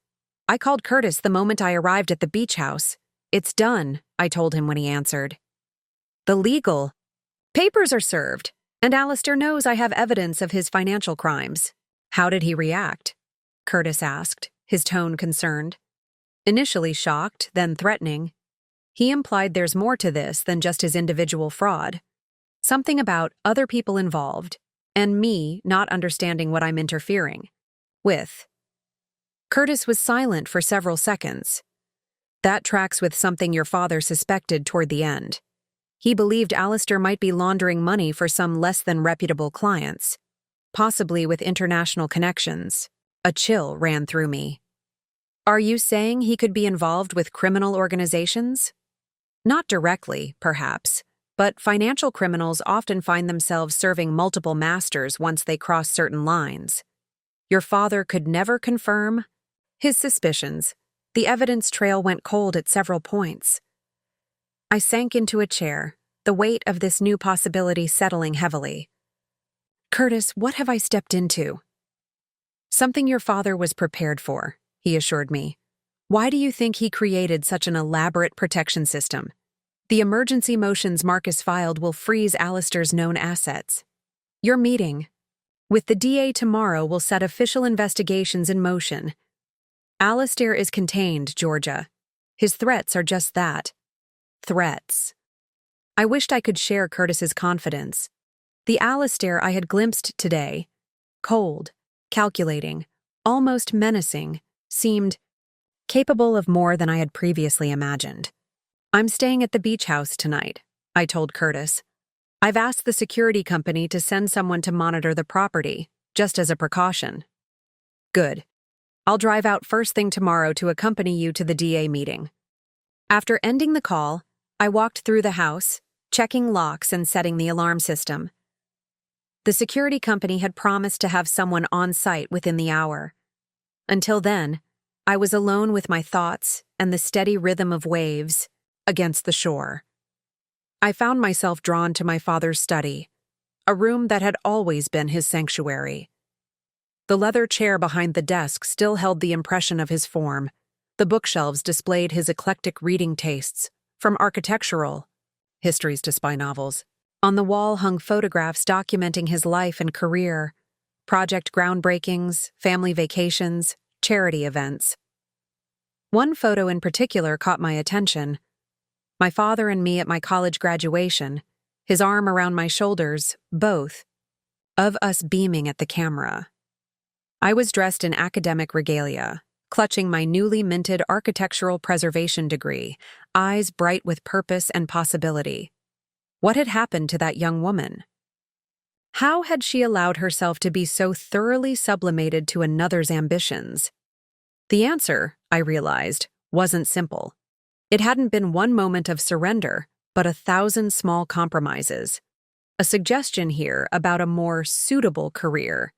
I called Curtis the moment I arrived at the beach house. It's done, I told him when he answered. The legal papers are served, and Alistair knows I have evidence of his financial crimes. How did he react? Curtis asked, his tone concerned. Initially shocked, then threatening. He implied there's more to this than just his individual fraud. Something about other people involved, and me not understanding what I'm interfering with. Curtis was silent for several seconds. That tracks with something your father suspected toward the end. He believed Alistair might be laundering money for some less than reputable clients, possibly with international connections. A chill ran through me. Are you saying he could be involved with criminal organizations? Not directly, perhaps, but financial criminals often find themselves serving multiple masters once they cross certain lines. Your father could never confirm his suspicions. The evidence trail went cold at several points. I sank into a chair, the weight of this new possibility settling heavily. Curtis, what have I stepped into? Something your father was prepared for, he assured me. Why do you think he created such an elaborate protection system? The emergency motions Marcus filed will freeze Alistair's known assets. Your meeting with the DA tomorrow will set official investigations in motion. Alistair is contained, Georgia. His threats are just that. Threats. I wished I could share Curtis's confidence. The Alistair I had glimpsed today, cold, calculating, almost menacing, seemed capable of more than I had previously imagined. I'm staying at the beach house tonight, I told Curtis. I've asked the security company to send someone to monitor the property, just as a precaution. Good. I'll drive out first thing tomorrow to accompany you to the DA meeting. After ending the call, I walked through the house, checking locks and setting the alarm system. The security company had promised to have someone on site within the hour. Until then, I was alone with my thoughts and the steady rhythm of waves against the shore. I found myself drawn to my father's study, a room that had always been his sanctuary. The leather chair behind the desk still held the impression of his form. The bookshelves displayed his eclectic reading tastes, from architectural histories to spy novels. On the wall hung photographs documenting his life and career, project groundbreakings, family vacations, charity events. One photo in particular caught my attention. My father and me at my college graduation, his arm around my shoulders, both of us beaming at the camera. I was dressed in academic regalia, clutching my newly minted architectural preservation degree, eyes bright with purpose and possibility. What had happened to that young woman? How had she allowed herself to be so thoroughly sublimated to another's ambitions? The answer, I realized, wasn't simple. It hadn't been one moment of surrender, but 1,000 small compromises. A suggestion here about a more suitable career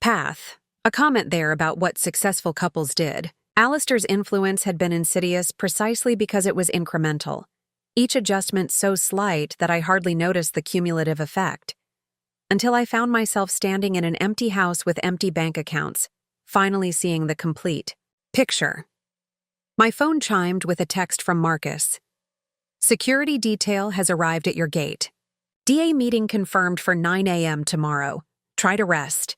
path. A comment there about what successful couples did. Alistair's influence had been insidious precisely because it was incremental, each adjustment so slight that I hardly noticed the cumulative effect. Until I found myself standing in an empty house with empty bank accounts, finally seeing the complete picture. My phone chimed with a text from Marcus. Security detail has arrived at your gate. DA meeting confirmed for 9 a.m. tomorrow. Try to rest.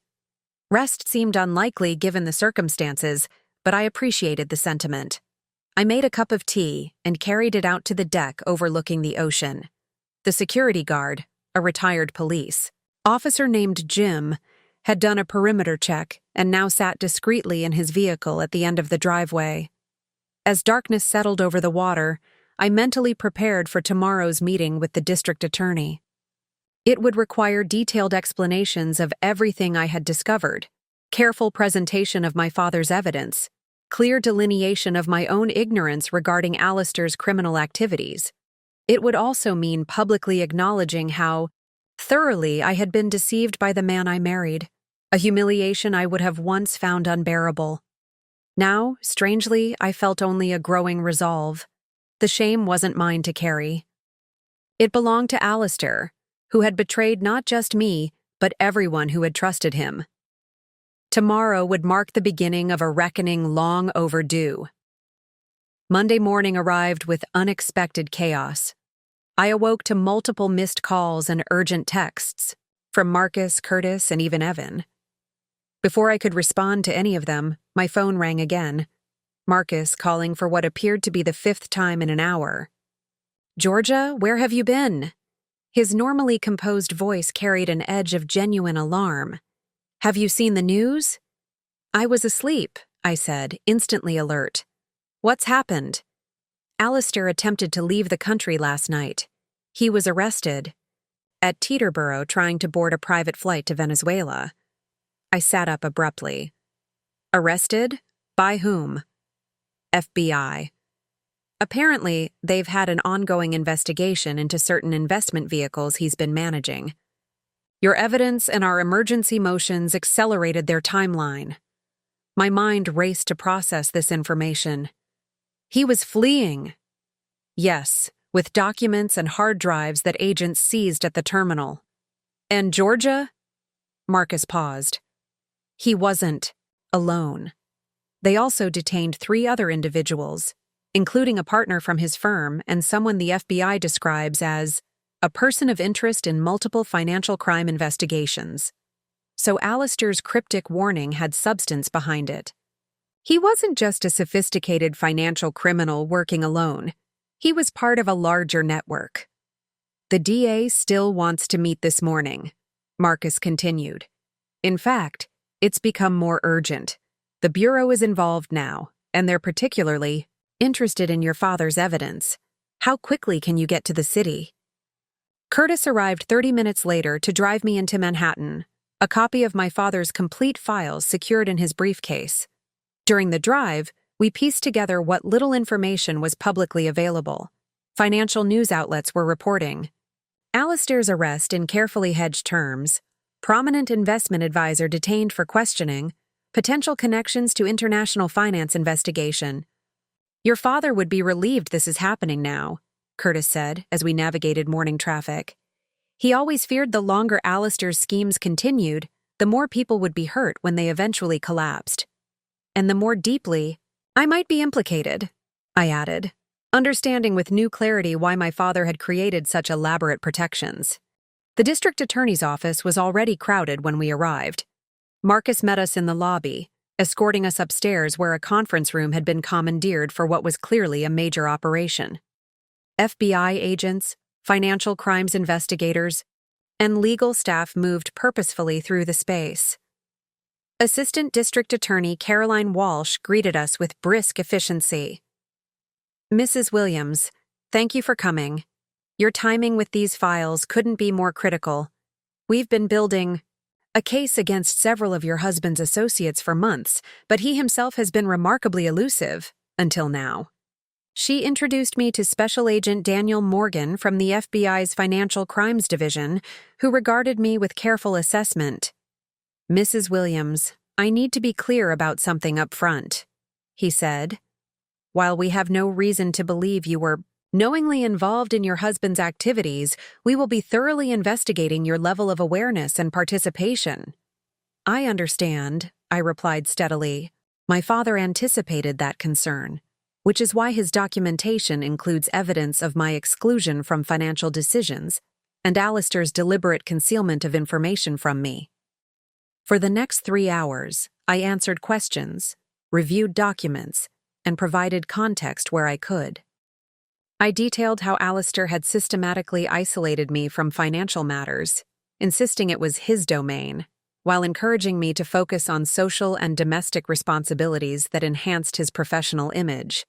Rest seemed unlikely given the circumstances, but I appreciated the sentiment. I made a cup of tea and carried it out to the deck overlooking the ocean. The security guard, a retired police officer named Jim, had done a perimeter check and now sat discreetly in his vehicle at the end of the driveway. As darkness settled over the water, I mentally prepared for tomorrow's meeting with the district attorney. It would require detailed explanations of everything I had discovered, careful presentation of my father's evidence, clear delineation of my own ignorance regarding Alistair's criminal activities. It would also mean publicly acknowledging how thoroughly I had been deceived by the man I married, a humiliation I would have once found unbearable. Now, strangely, I felt only a growing resolve. The shame wasn't mine to carry. It belonged to Alistair, who had betrayed not just me, but everyone who had trusted him. Tomorrow would mark the beginning of a reckoning long overdue. Monday morning arrived with unexpected chaos. I awoke to multiple missed calls and urgent texts, from Marcus, Curtis, and even Evan. Before I could respond to any of them, my phone rang again. Marcus calling for what appeared to be the 5th time in an hour. "Georgia, where have you been?" His normally composed voice carried an edge of genuine alarm. "Have you seen the news?" "I was asleep," I said, instantly alert. "What's happened?" "Alistair attempted to leave the country last night. He was arrested at Teterboro trying to board a private flight to Venezuela." I sat up abruptly. "Arrested? By whom?" "FBI. Apparently, they've had an ongoing investigation into certain investment vehicles he's been managing. Your evidence and our emergency motions accelerated their timeline." My mind raced to process this information. He was fleeing. Yes, with documents and hard drives that agents seized at the terminal. "And Georgia?" Marcus paused. "He wasn't alone. They also detained 3 other individuals, including a partner from his firm and someone the FBI describes as a person of interest in multiple financial crime investigations." So Alistair's cryptic warning had substance behind it. He wasn't just a sophisticated financial criminal working alone. He was part of a larger network. "The DA still wants to meet this morning," Marcus continued. "In fact, it's become more urgent. The Bureau is involved now, and they're particularly interested in your father's evidence. How quickly can you get to the city?" Curtis arrived 30 minutes later to drive me into Manhattan, a copy of my father's complete files secured in his briefcase. During the drive, we pieced together what little information was publicly available. Financial news outlets were reporting Alistair's arrest in carefully hedged terms, prominent investment advisor detained for questioning, potential connections to international finance investigation. "Your father would be relieved this is happening now," Curtis said as we navigated morning traffic. "He always feared the longer Alistair's schemes continued, the more people would be hurt when they eventually collapsed. And the more deeply I might be implicated," I added, understanding with new clarity why my father had created such elaborate protections. The district attorney's office was already crowded when we arrived. Marcus met us in the lobby, escorting us upstairs where a conference room had been commandeered for what was clearly a major operation. FBI agents, financial crimes investigators, and legal staff moved purposefully through the space. Assistant District Attorney Caroline Walsh greeted us with brisk efficiency. "Mrs. Williams, thank you for coming. Your timing with these files couldn't be more critical. We've been building a case against several of your husband's associates for months, but he himself has been remarkably elusive, until now." She introduced me to Special Agent Daniel Morgan from the FBI's Financial Crimes Division, who regarded me with careful assessment. "Mrs. Williams, I need to be clear about something up front," he said. "While we have no reason to believe you were knowingly involved in your husband's activities, we will be thoroughly investigating your level of awareness and participation." "I understand," I replied steadily. My father anticipated that concern, which is why his documentation includes evidence of my exclusion from financial decisions and Alistair's deliberate concealment of information from me. For the next 3 hours, I answered questions, reviewed documents, and provided context where I could. I detailed how Alistair had systematically isolated me from financial matters, insisting it was his domain, while encouraging me to focus on social and domestic responsibilities that enhanced his professional image.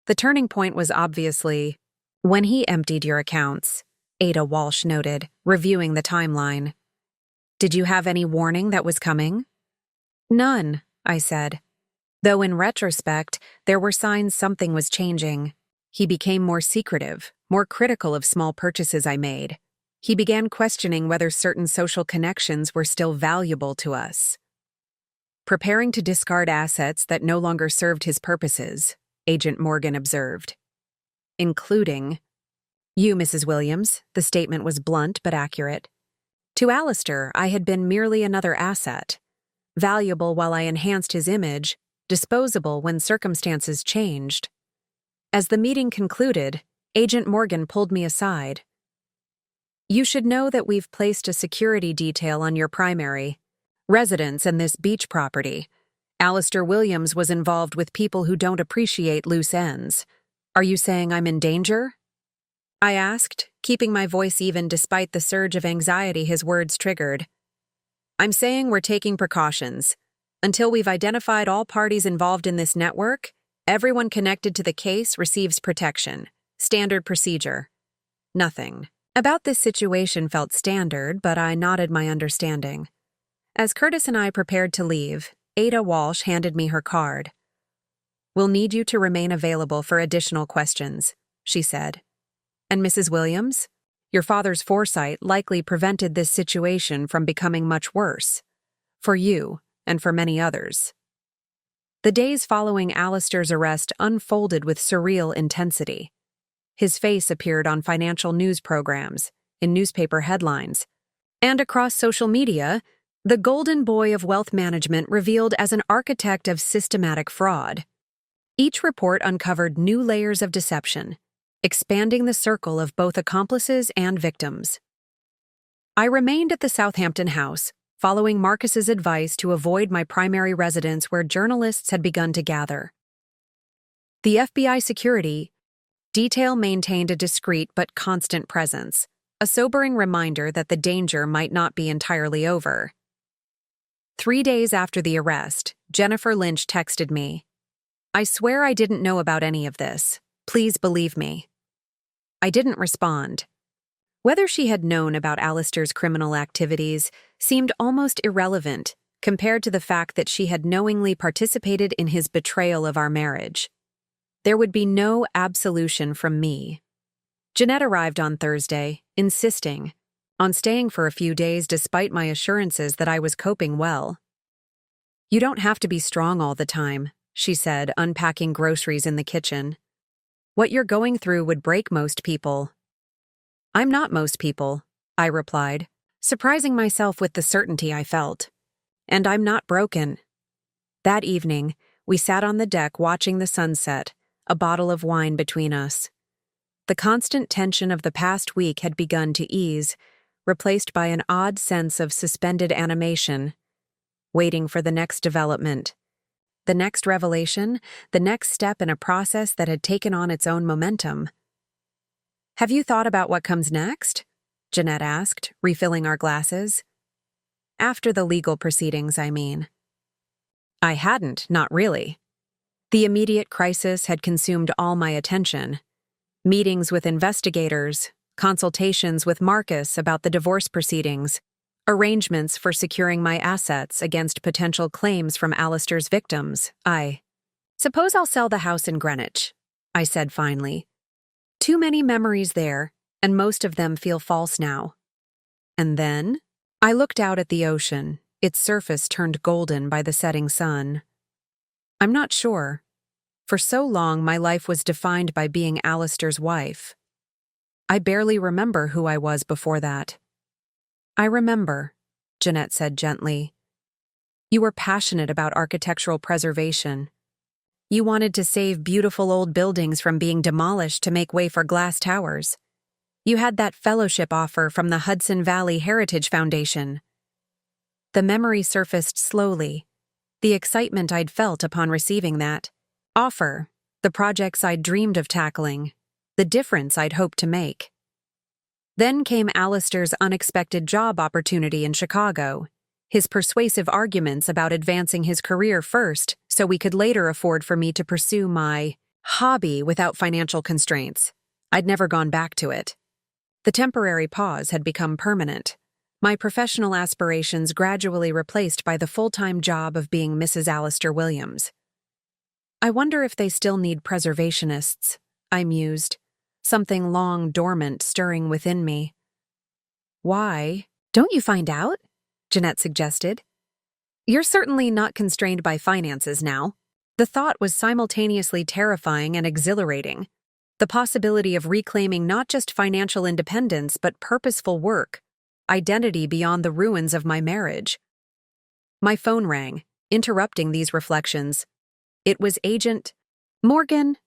The turning point was obviously when he emptied your accounts, Ada Walsh noted, reviewing the timeline. Did you have any warning that was coming? None, I said. Though in retrospect, there were signs something was changing. He became more secretive, more critical of small purchases I made. He began questioning whether certain social connections were still valuable to us. Preparing to discard assets that no longer served his purposes, Agent Morgan observed. Including you, Mrs. Williams, the statement was blunt but accurate. To Alistair, I had been merely another asset, valuable while I enhanced his image, disposable when circumstances changed. As the meeting concluded, Agent Morgan pulled me aside. You should know that we've placed a security detail on your primary residence and this beach property. Alistair Williams was involved with people who don't appreciate loose ends. Are you saying I'm in danger? I asked, keeping my voice even despite the surge of anxiety his words triggered. I'm saying we're taking precautions. Until we've identified all parties involved in this network, everyone connected to the case receives protection. Standard procedure. Nothing about this situation felt standard, but I nodded my understanding. As Curtis and I prepared to leave, Ada Walsh handed me her card. We'll need you to remain available for additional questions, she said. And Mrs. Williams, your father's foresight likely prevented this situation from becoming much worse. For you, and for many others. The days following Alistair's arrest unfolded with surreal intensity. His face appeared on financial news programs, in newspaper headlines, and across social media, the golden boy of wealth management revealed as an architect of systematic fraud. Each report uncovered new layers of deception, expanding the circle of both accomplices and victims. I remained at the Southampton house, following Marcus's advice to avoid my primary residence where journalists had begun to gather. The FBI security detail maintained a discreet but constant presence, a sobering reminder that the danger might not be entirely over. 3 days after the arrest, Jennifer Lynch texted me. I swear I didn't know about any of this. Please believe me. I didn't respond. Whether she had known about Alistair's criminal activities seemed almost irrelevant compared to the fact that she had knowingly participated in his betrayal of our marriage. There would be no absolution from me. Jeanette arrived on Thursday, insisting on staying for a few days despite my assurances that I was coping well. You don't have to be strong all the time, she said, unpacking groceries in the kitchen. What you're going through would break most people. I'm not most people, I replied, surprising myself with the certainty I felt. And I'm not broken. That evening, we sat on the deck watching the sunset, a bottle of wine between us. The constant tension of the past week had begun to ease, replaced by an odd sense of suspended animation, waiting for the next development. The next revelation, the next step in a process that had taken on its own momentum. Have you thought about what comes next? Jeanette asked, refilling our glasses. After the legal proceedings, I mean. I hadn't, not really. The immediate crisis had consumed all my attention. Meetings with investigators, consultations with Marcus about the divorce proceedings, arrangements for securing my assets against potential claims from Alistair's victims. Suppose I'll sell the house in Greenwich, I said finally. Too many memories there, and most of them feel false now. And then, I looked out at the ocean, its surface turned golden by the setting sun. I'm not sure. For so long, my life was defined by being Alistair's wife. I barely remember who I was before that. I remember, Jeanette said gently. You were passionate about architectural preservation. You wanted to save beautiful old buildings from being demolished to make way for glass towers. You had that fellowship offer from the Hudson Valley Heritage Foundation. The memory surfaced slowly, the excitement I'd felt upon receiving that offer, the projects I'd dreamed of tackling, the difference I'd hoped to make. Then came Alistair's unexpected job opportunity in Chicago, his persuasive arguments about advancing his career first so we could later afford for me to pursue my hobby without financial constraints. I'd never gone back to it. The temporary pause had become permanent, my professional aspirations gradually replaced by the full-time job of being Mrs. Alistair Williams. I wonder if they still need preservationists, I mused, something long dormant stirring within me. Why? Don't you find out? Jeanette suggested. You're certainly not constrained by finances now. The thought was simultaneously terrifying and exhilarating. The possibility of reclaiming not just financial independence but purposeful work, identity beyond the ruins of my marriage. My phone rang, interrupting these reflections. It was Agent Morgan.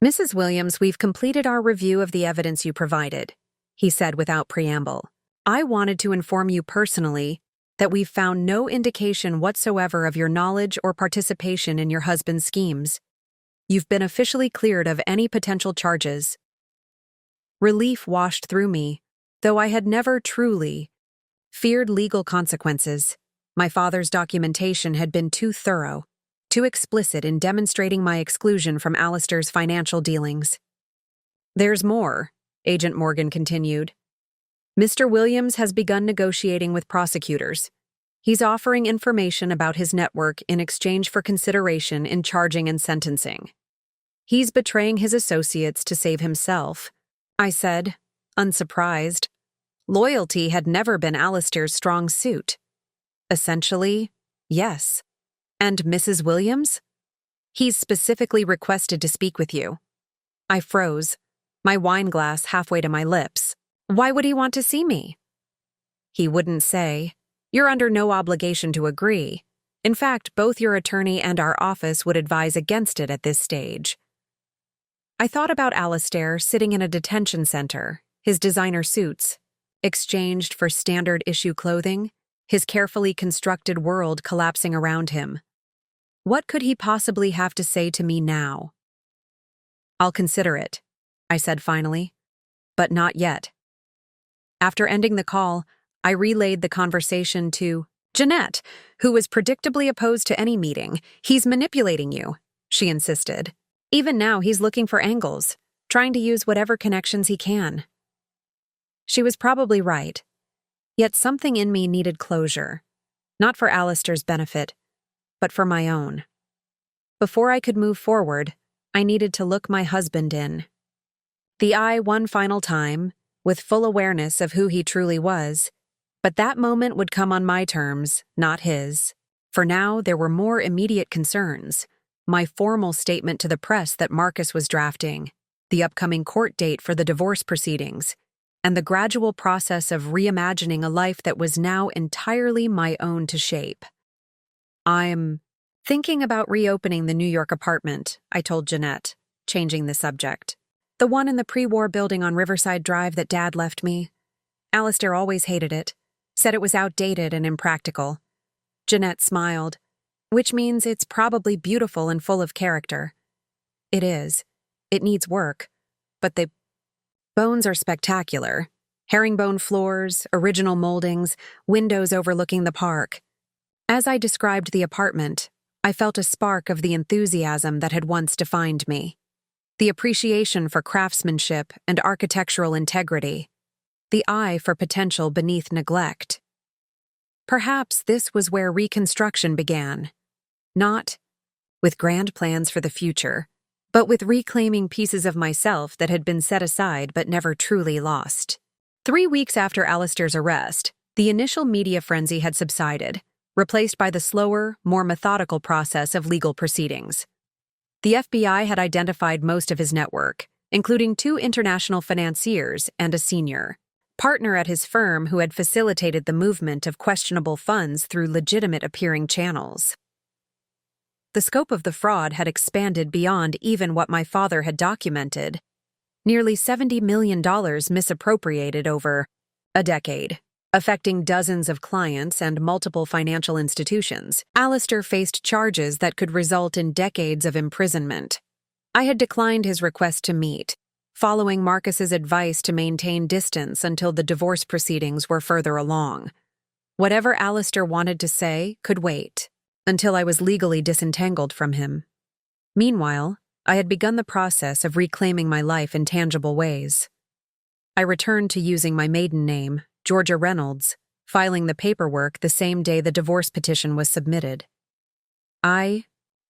Mrs. Williams, we've completed our review of the evidence you provided, he said without preamble. I wanted to inform you personally that we've found no indication whatsoever of your knowledge or participation in your husband's schemes. You've been officially cleared of any potential charges. Relief washed through me, though I had never truly feared legal consequences. My father's documentation had been too thorough, too explicit in demonstrating my exclusion from Alistair's financial dealings. There's more, Agent Morgan continued. Mr. Williams has begun negotiating with prosecutors. He's offering information about his network in exchange for consideration in charging and sentencing. He's betraying his associates to save himself, I said, unsurprised. Loyalty had never been Alistair's strong suit. Essentially, yes. And Mrs. Williams? He's specifically requested to speak with you. I froze, my wine glass halfway to my lips. Why would he want to see me? He wouldn't say. You're under no obligation to agree. In fact, both your attorney and our office would advise against it at this stage. I thought about Alistair sitting in a detention center, his designer suits, exchanged for standard issue clothing, his carefully constructed world collapsing around him. What could he possibly have to say to me now? I'll consider it, I said finally, but not yet. After ending the call, I relayed the conversation to Jeanette, who was predictably opposed to any meeting. He's manipulating you, she insisted. Even now, he's looking for angles, trying to use whatever connections he can. She was probably right. Yet something in me needed closure, not for Alistair's benefit, but for my own. Before I could move forward, I needed to look my husband in the eye one final time, with full awareness of who he truly was. But that moment would come on my terms, not his. For now, there were more immediate concerns. My formal statement to the press that Marcus was drafting, the upcoming court date for the divorce proceedings, and the gradual process of reimagining a life that was now entirely my own to shape. I'm thinking about reopening the New York apartment, I told Jeanette, changing the subject. The one in the pre-war building on Riverside Drive that Dad left me. Alistair always hated it, said it was outdated and impractical. Jeanette smiled, which means it's probably beautiful and full of character. It is. It needs work. But the bones are spectacular. Herringbone floors, original moldings, windows overlooking the park. As I described the apartment, I felt a spark of the enthusiasm that had once defined me. The appreciation for craftsmanship and architectural integrity. The eye for potential beneath neglect. Perhaps this was where reconstruction began. Not with grand plans for the future, but with reclaiming pieces of myself that had been set aside but never truly lost. 3 weeks after Alistair's arrest, the initial media frenzy had subsided, replaced by the slower, more methodical process of legal proceedings. The FBI had identified most of his network, including 2 international financiers and a senior. partner at his firm who had facilitated the movement of questionable funds through legitimate-appearing channels. The scope of the fraud had expanded beyond even what my father had documented. Nearly $70 million misappropriated over a decade, affecting dozens of clients and multiple financial institutions. Alistair faced charges that could result in decades of imprisonment. I had declined his request to meet, following Marcus's advice to maintain distance until the divorce proceedings were further along. Whatever Alistair wanted to say could wait, until I was legally disentangled from him. Meanwhile, I had begun the process of reclaiming my life in tangible ways. I returned to using my maiden name, Georgia Reynolds, filing the paperwork the same day the divorce petition was submitted. I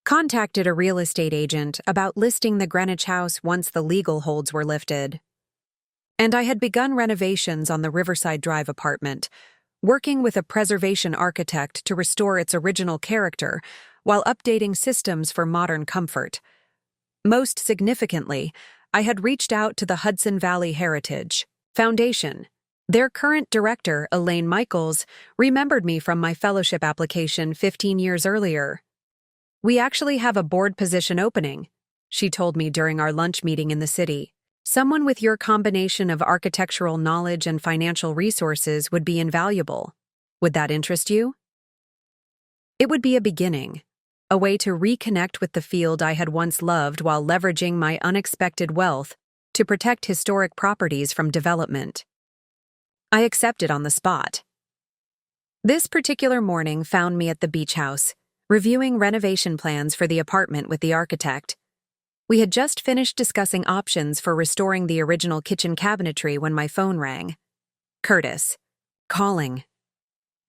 contacted a real estate agent about listing the Greenwich house once the legal holds were lifted. And I had begun renovations on the Riverside Drive apartment, working with a preservation architect to restore its original character while updating systems for modern comfort. Most significantly, I had reached out to the Hudson Valley Heritage Foundation. Their current director, Elaine Michaels, remembered me from my fellowship application 15 years earlier. "We actually have a board position opening," she told me during our lunch meeting in the city. "Someone with your combination of architectural knowledge and financial resources would be invaluable. Would that interest you?" It would be a beginning, a way to reconnect with the field I had once loved while leveraging my unexpected wealth to protect historic properties from development. I accepted on the spot. This particular morning found me at the beach house, reviewing renovation plans for the apartment with the architect. We had just finished discussing options for restoring the original kitchen cabinetry when my phone rang. Curtis. Calling.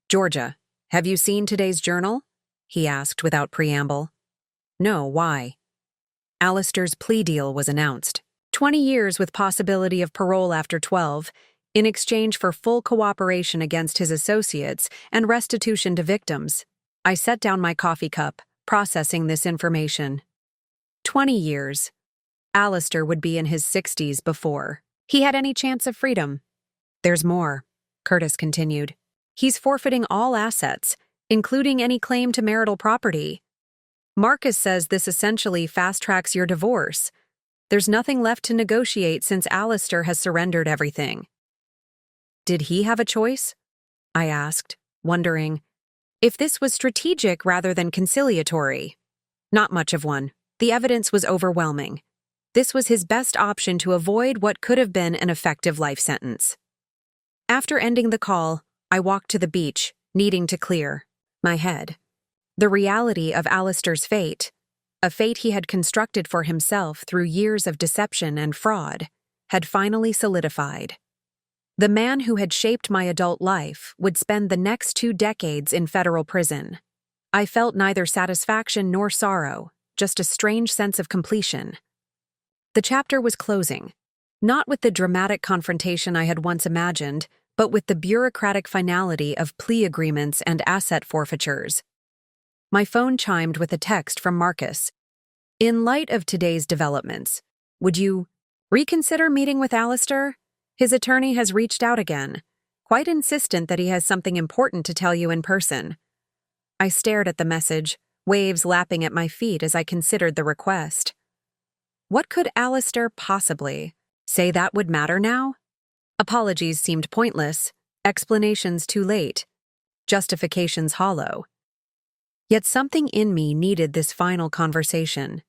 "Georgia, have you seen today's journal?" he asked without preamble. "No, why?" Alistair's plea deal was announced. 20 years with possibility of parole after 12, in exchange for full cooperation against his associates and restitution to victims. I set down my coffee cup, processing this information. 20 years. Alistair would be in his 60s before he had any chance of freedom. "There's more," Curtis continued. "He's forfeiting all assets, including any claim to marital property. Marcus says this essentially fast-tracks your divorce. There's nothing left to negotiate since Alistair has surrendered everything." "Did he have a choice?" I asked, wondering if this was strategic rather than conciliatory. Not much of one. The evidence was overwhelming. This was his best option to avoid what could have been an effective life sentence. After ending the call, I walked to the beach, needing to clear my head. The reality of Alistair's fate, a fate he had constructed for himself through years of deception and fraud, had finally solidified. The man who had shaped my adult life would spend the next 2 decades in federal prison. I felt neither satisfaction nor sorrow, just a strange sense of completion. The chapter was closing, not with the dramatic confrontation I had once imagined, but with the bureaucratic finality of plea agreements and asset forfeitures. My phone chimed with a text from Marcus. "In light of today's developments, would you reconsider meeting with Alistair? His attorney has reached out again, quite insistent that he has something important to tell you in person." I stared at the message, waves lapping at my feet as I considered the request. What could Alistair possibly say that would matter now? Apologies seemed pointless, explanations too late, justifications hollow. Yet something in me needed this final conversation.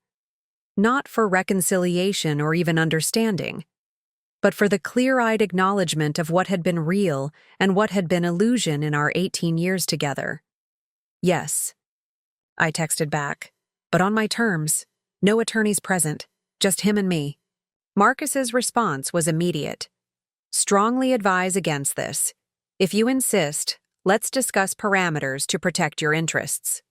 Not for reconciliation or even understanding, but for the clear-eyed acknowledgement of what had been real and what had been illusion in our 18 years together. "Yes," I texted back, "but on my terms. No attorneys present, just him and me." Marcus's response was immediate. "Strongly advise against this. If you insist, let's discuss parameters to protect your interests."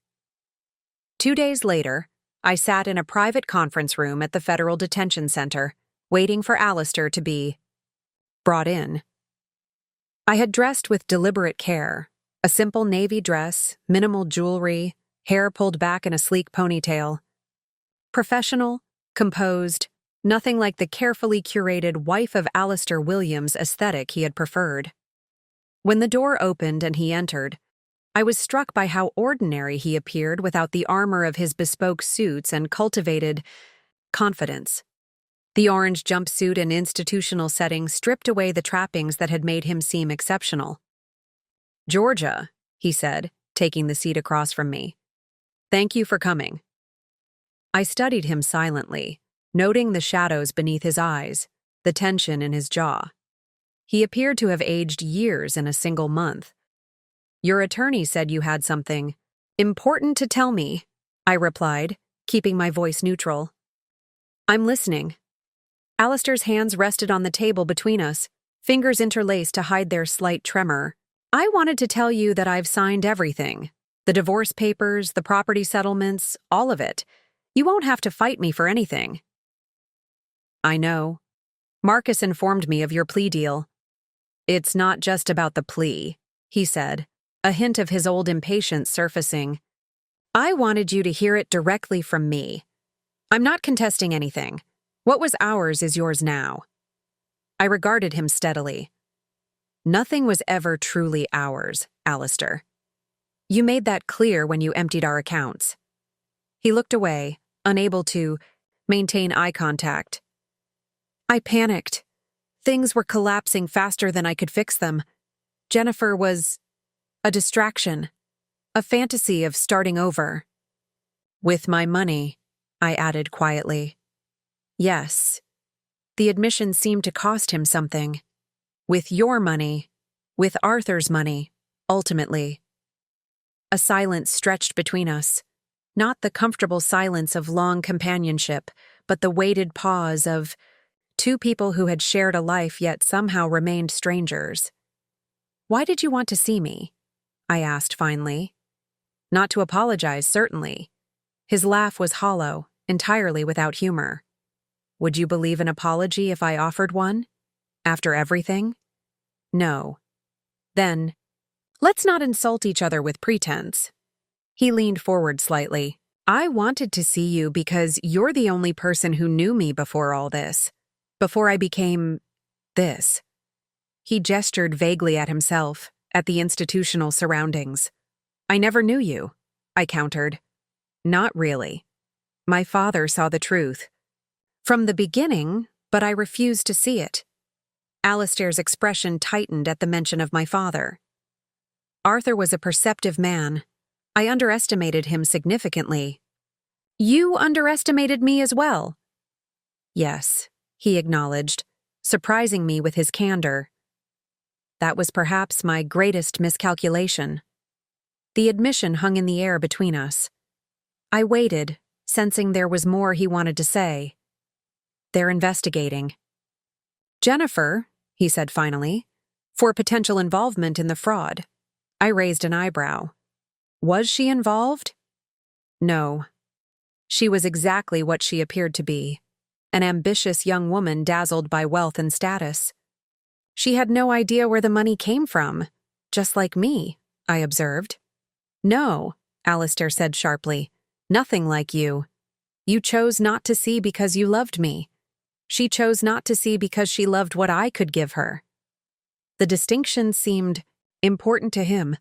2 days later, I sat in a private conference room at the Federal Detention Center, waiting for Alistair to be brought in. I had dressed with deliberate care, a simple navy dress, minimal jewelry, hair pulled back in a sleek ponytail. Professional, composed, nothing like the carefully curated wife of Alistair Williams aesthetic he had preferred. When the door opened and he entered, I was struck by how ordinary he appeared without the armor of his bespoke suits and cultivated confidence. The orange jumpsuit and institutional setting stripped away the trappings that had made him seem exceptional. "Georgia," he said, taking the seat across from me. "Thank you for coming." I studied him silently, noting the shadows beneath his eyes, the tension in his jaw. He appeared to have aged years in a single month. "Your attorney said you had something important to tell me," I replied, keeping my voice neutral. "I'm listening." Alistair's hands rested on the table between us, fingers interlaced to hide their slight tremor. "I wanted to tell you that I've signed everything. The divorce papers, the property settlements, all of it. You won't have to fight me for anything." "I know. Marcus informed me of your plea deal." "It's not just about the plea," he said, a hint of his old impatience surfacing. "I wanted you to hear it directly from me. I'm not contesting anything. What was ours is yours now." I regarded him steadily. "Nothing was ever truly ours, Alistair. You made that clear when you emptied our accounts." He looked away, unable to maintain eye contact. I panicked. Things were collapsing faster than I could fix them. Jennifer was a distraction, a fantasy of starting over. "With my money," I added quietly. "Yes." The admission seemed to cost him something. "With your money, with Arthur's money, ultimately." A silence stretched between us, not the comfortable silence of long companionship, but the weighted pause of two people who had shared a life yet somehow remained strangers. "Why did you want to see me?" I asked finally. "Not to apologize, certainly." His laugh was hollow, entirely without humor. "Would you believe an apology if I offered one? After everything?" "No." "Then, let's not insult each other with pretense." He leaned forward slightly. "I wanted to see you because you're the only person who knew me before all this. Before I became this." He gestured vaguely at himself, at the institutional surroundings. "I never knew you," I countered. "Not really. My father saw the truth. From the beginning, but I refused to see it." Alistair's expression tightened at the mention of my father. Arthur was a perceptive man. I underestimated him significantly. "You underestimated me as well." "Yes," he acknowledged, surprising me with his candor. "That was perhaps my greatest miscalculation." The admission hung in the air between us. I waited, sensing there was more he wanted to say. "They're investigating." "Jennifer," he said finally, "for potential involvement in the fraud." I raised an eyebrow. "Was she involved?" "No." She was exactly what she appeared to be, an ambitious young woman dazzled by wealth and status. She had no idea where the money came from, just like me, I observed. "No," Alistair said sharply, "nothing like you. You chose not to see because you loved me. She chose not to see because she loved what I could give her." The distinction seemed important to him,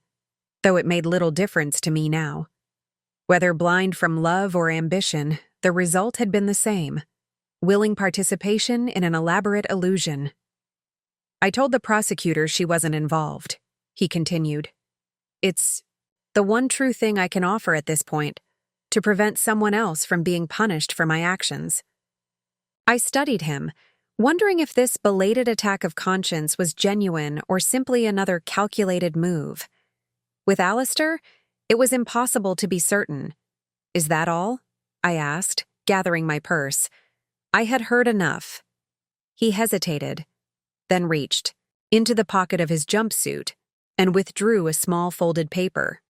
though it made little difference to me now. Whether blind from love or ambition, the result had been the same: willing participation in an elaborate illusion. "I told the prosecutor she wasn't involved," he continued. "It's the one true thing I can offer at this point, to prevent someone else from being punished for my actions." I studied him, wondering if this belated attack of conscience was genuine or simply another calculated move. With Alistair, it was impossible to be certain. "Is that all?" I asked, gathering my purse. I had heard enough. He hesitated, then reached into the pocket of his jumpsuit and withdrew a small folded paper.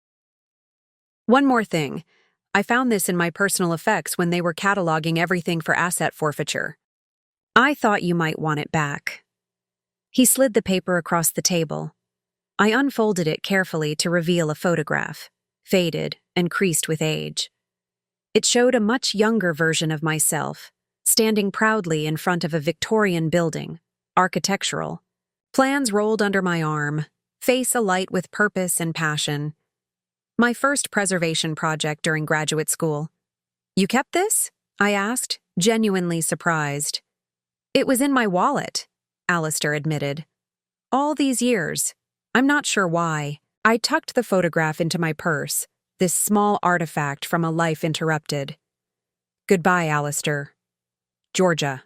"One more thing. I found this in my personal effects when they were cataloging everything for asset forfeiture. I thought you might want it back." He slid the paper across the table. I unfolded it carefully to reveal a photograph, faded and creased with age. It showed a much younger version of myself, standing proudly in front of a Victorian building, architectural. Plans rolled under my arm, face alight with purpose and passion. My first preservation project during graduate school. "You kept this?" I asked, genuinely surprised. "It was in my wallet," Alistair admitted. "All these years. I'm not sure why." I tucked the photograph into my purse, this small artifact from a life interrupted. "Goodbye, Alistair. Georgia."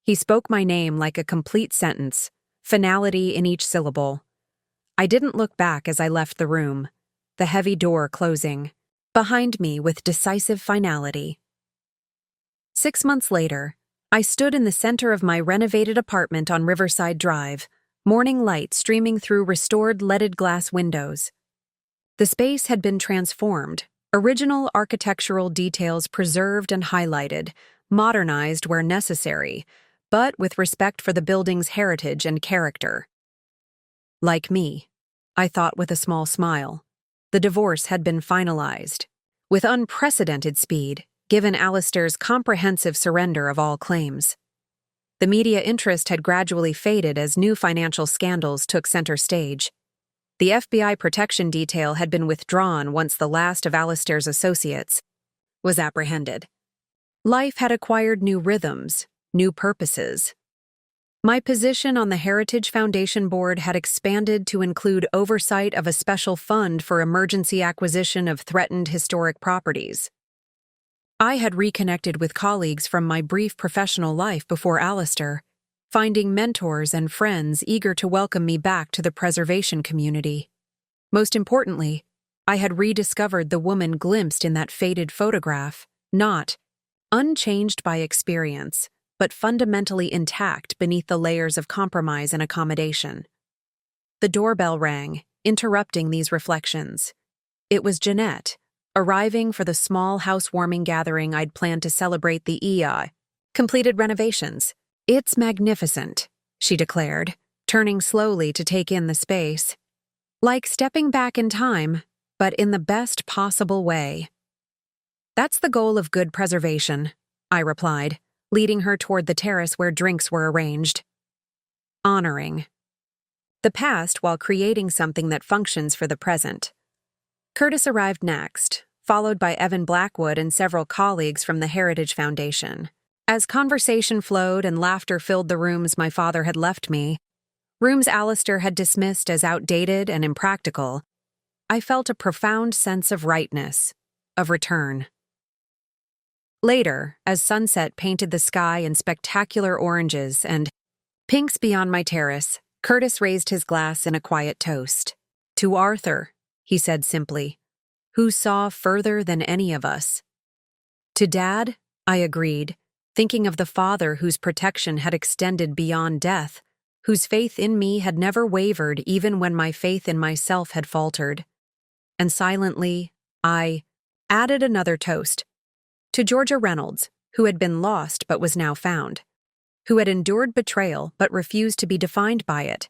He spoke my name like a complete sentence, finality in each syllable. I didn't look back as I left the room, the heavy door closing behind me with decisive finality. 6 months later, I stood in the center of my renovated apartment on Riverside Drive, morning light streaming through restored leaded glass windows. The space had been transformed, original architectural details preserved and highlighted, modernized where necessary, but with respect for the building's heritage and character. Like me, I thought with a small smile, the divorce had been finalized, with unprecedented speed, given Alistair's comprehensive surrender of all claims. The media interest had gradually faded as new financial scandals took center stage. The FBI protection detail had been withdrawn once the last of Alistair's associates was apprehended. Life had acquired new rhythms, new purposes. My position on the Heritage Foundation Board had expanded to include oversight of a special fund for emergency acquisition of threatened historic properties. I had reconnected with colleagues from my brief professional life before Alistair, finding mentors and friends eager to welcome me back to the preservation community. Most importantly, I had rediscovered the woman glimpsed in that faded photograph, not unchanged by experience, but fundamentally intact beneath the layers of compromise and accommodation. The doorbell rang, interrupting these reflections. It was Jeanette, arriving for the small housewarming gathering I'd planned to celebrate the completed renovations. "It's magnificent," she declared, turning slowly to take in the space. "Like stepping back in time, but in the best possible way." "That's the goal of good preservation," I replied, leading her toward the terrace where drinks were arranged. Honoring the past while creating something that functions for the present. Curtis arrived next, followed by Evan Blackwood and several colleagues from the Heritage Foundation. As conversation flowed and laughter filled the rooms my father had left me, rooms Alistair had dismissed as outdated and impractical, I felt a profound sense of rightness, of return. Later, as sunset painted the sky in spectacular oranges and pinks beyond my terrace, Curtis raised his glass in a quiet toast. "To Arthur," he said simply, "who saw further than any of us." "To Dad," I agreed, thinking of the father whose protection had extended beyond death, whose faith in me had never wavered even when my faith in myself had faltered. And silently, I added another toast. To Georgia Reynolds, who had been lost but was now found, who had endured betrayal but refused to be defined by it,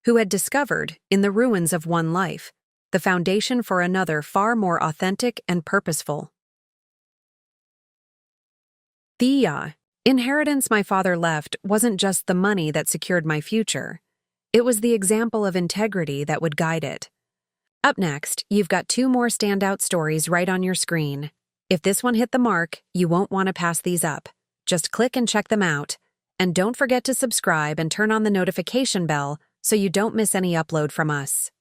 who had discovered, in the ruins of one life, the foundation for another far more authentic and purposeful. The inheritance my father left wasn't just the money that secured my future. It was the example of integrity that would guide it. Up next, you've got 2 more standout stories right on your screen. If this one hit the mark, you won't want to pass these up. Just click and check them out. And don't forget to subscribe and turn on the notification bell so you don't miss any upload from us.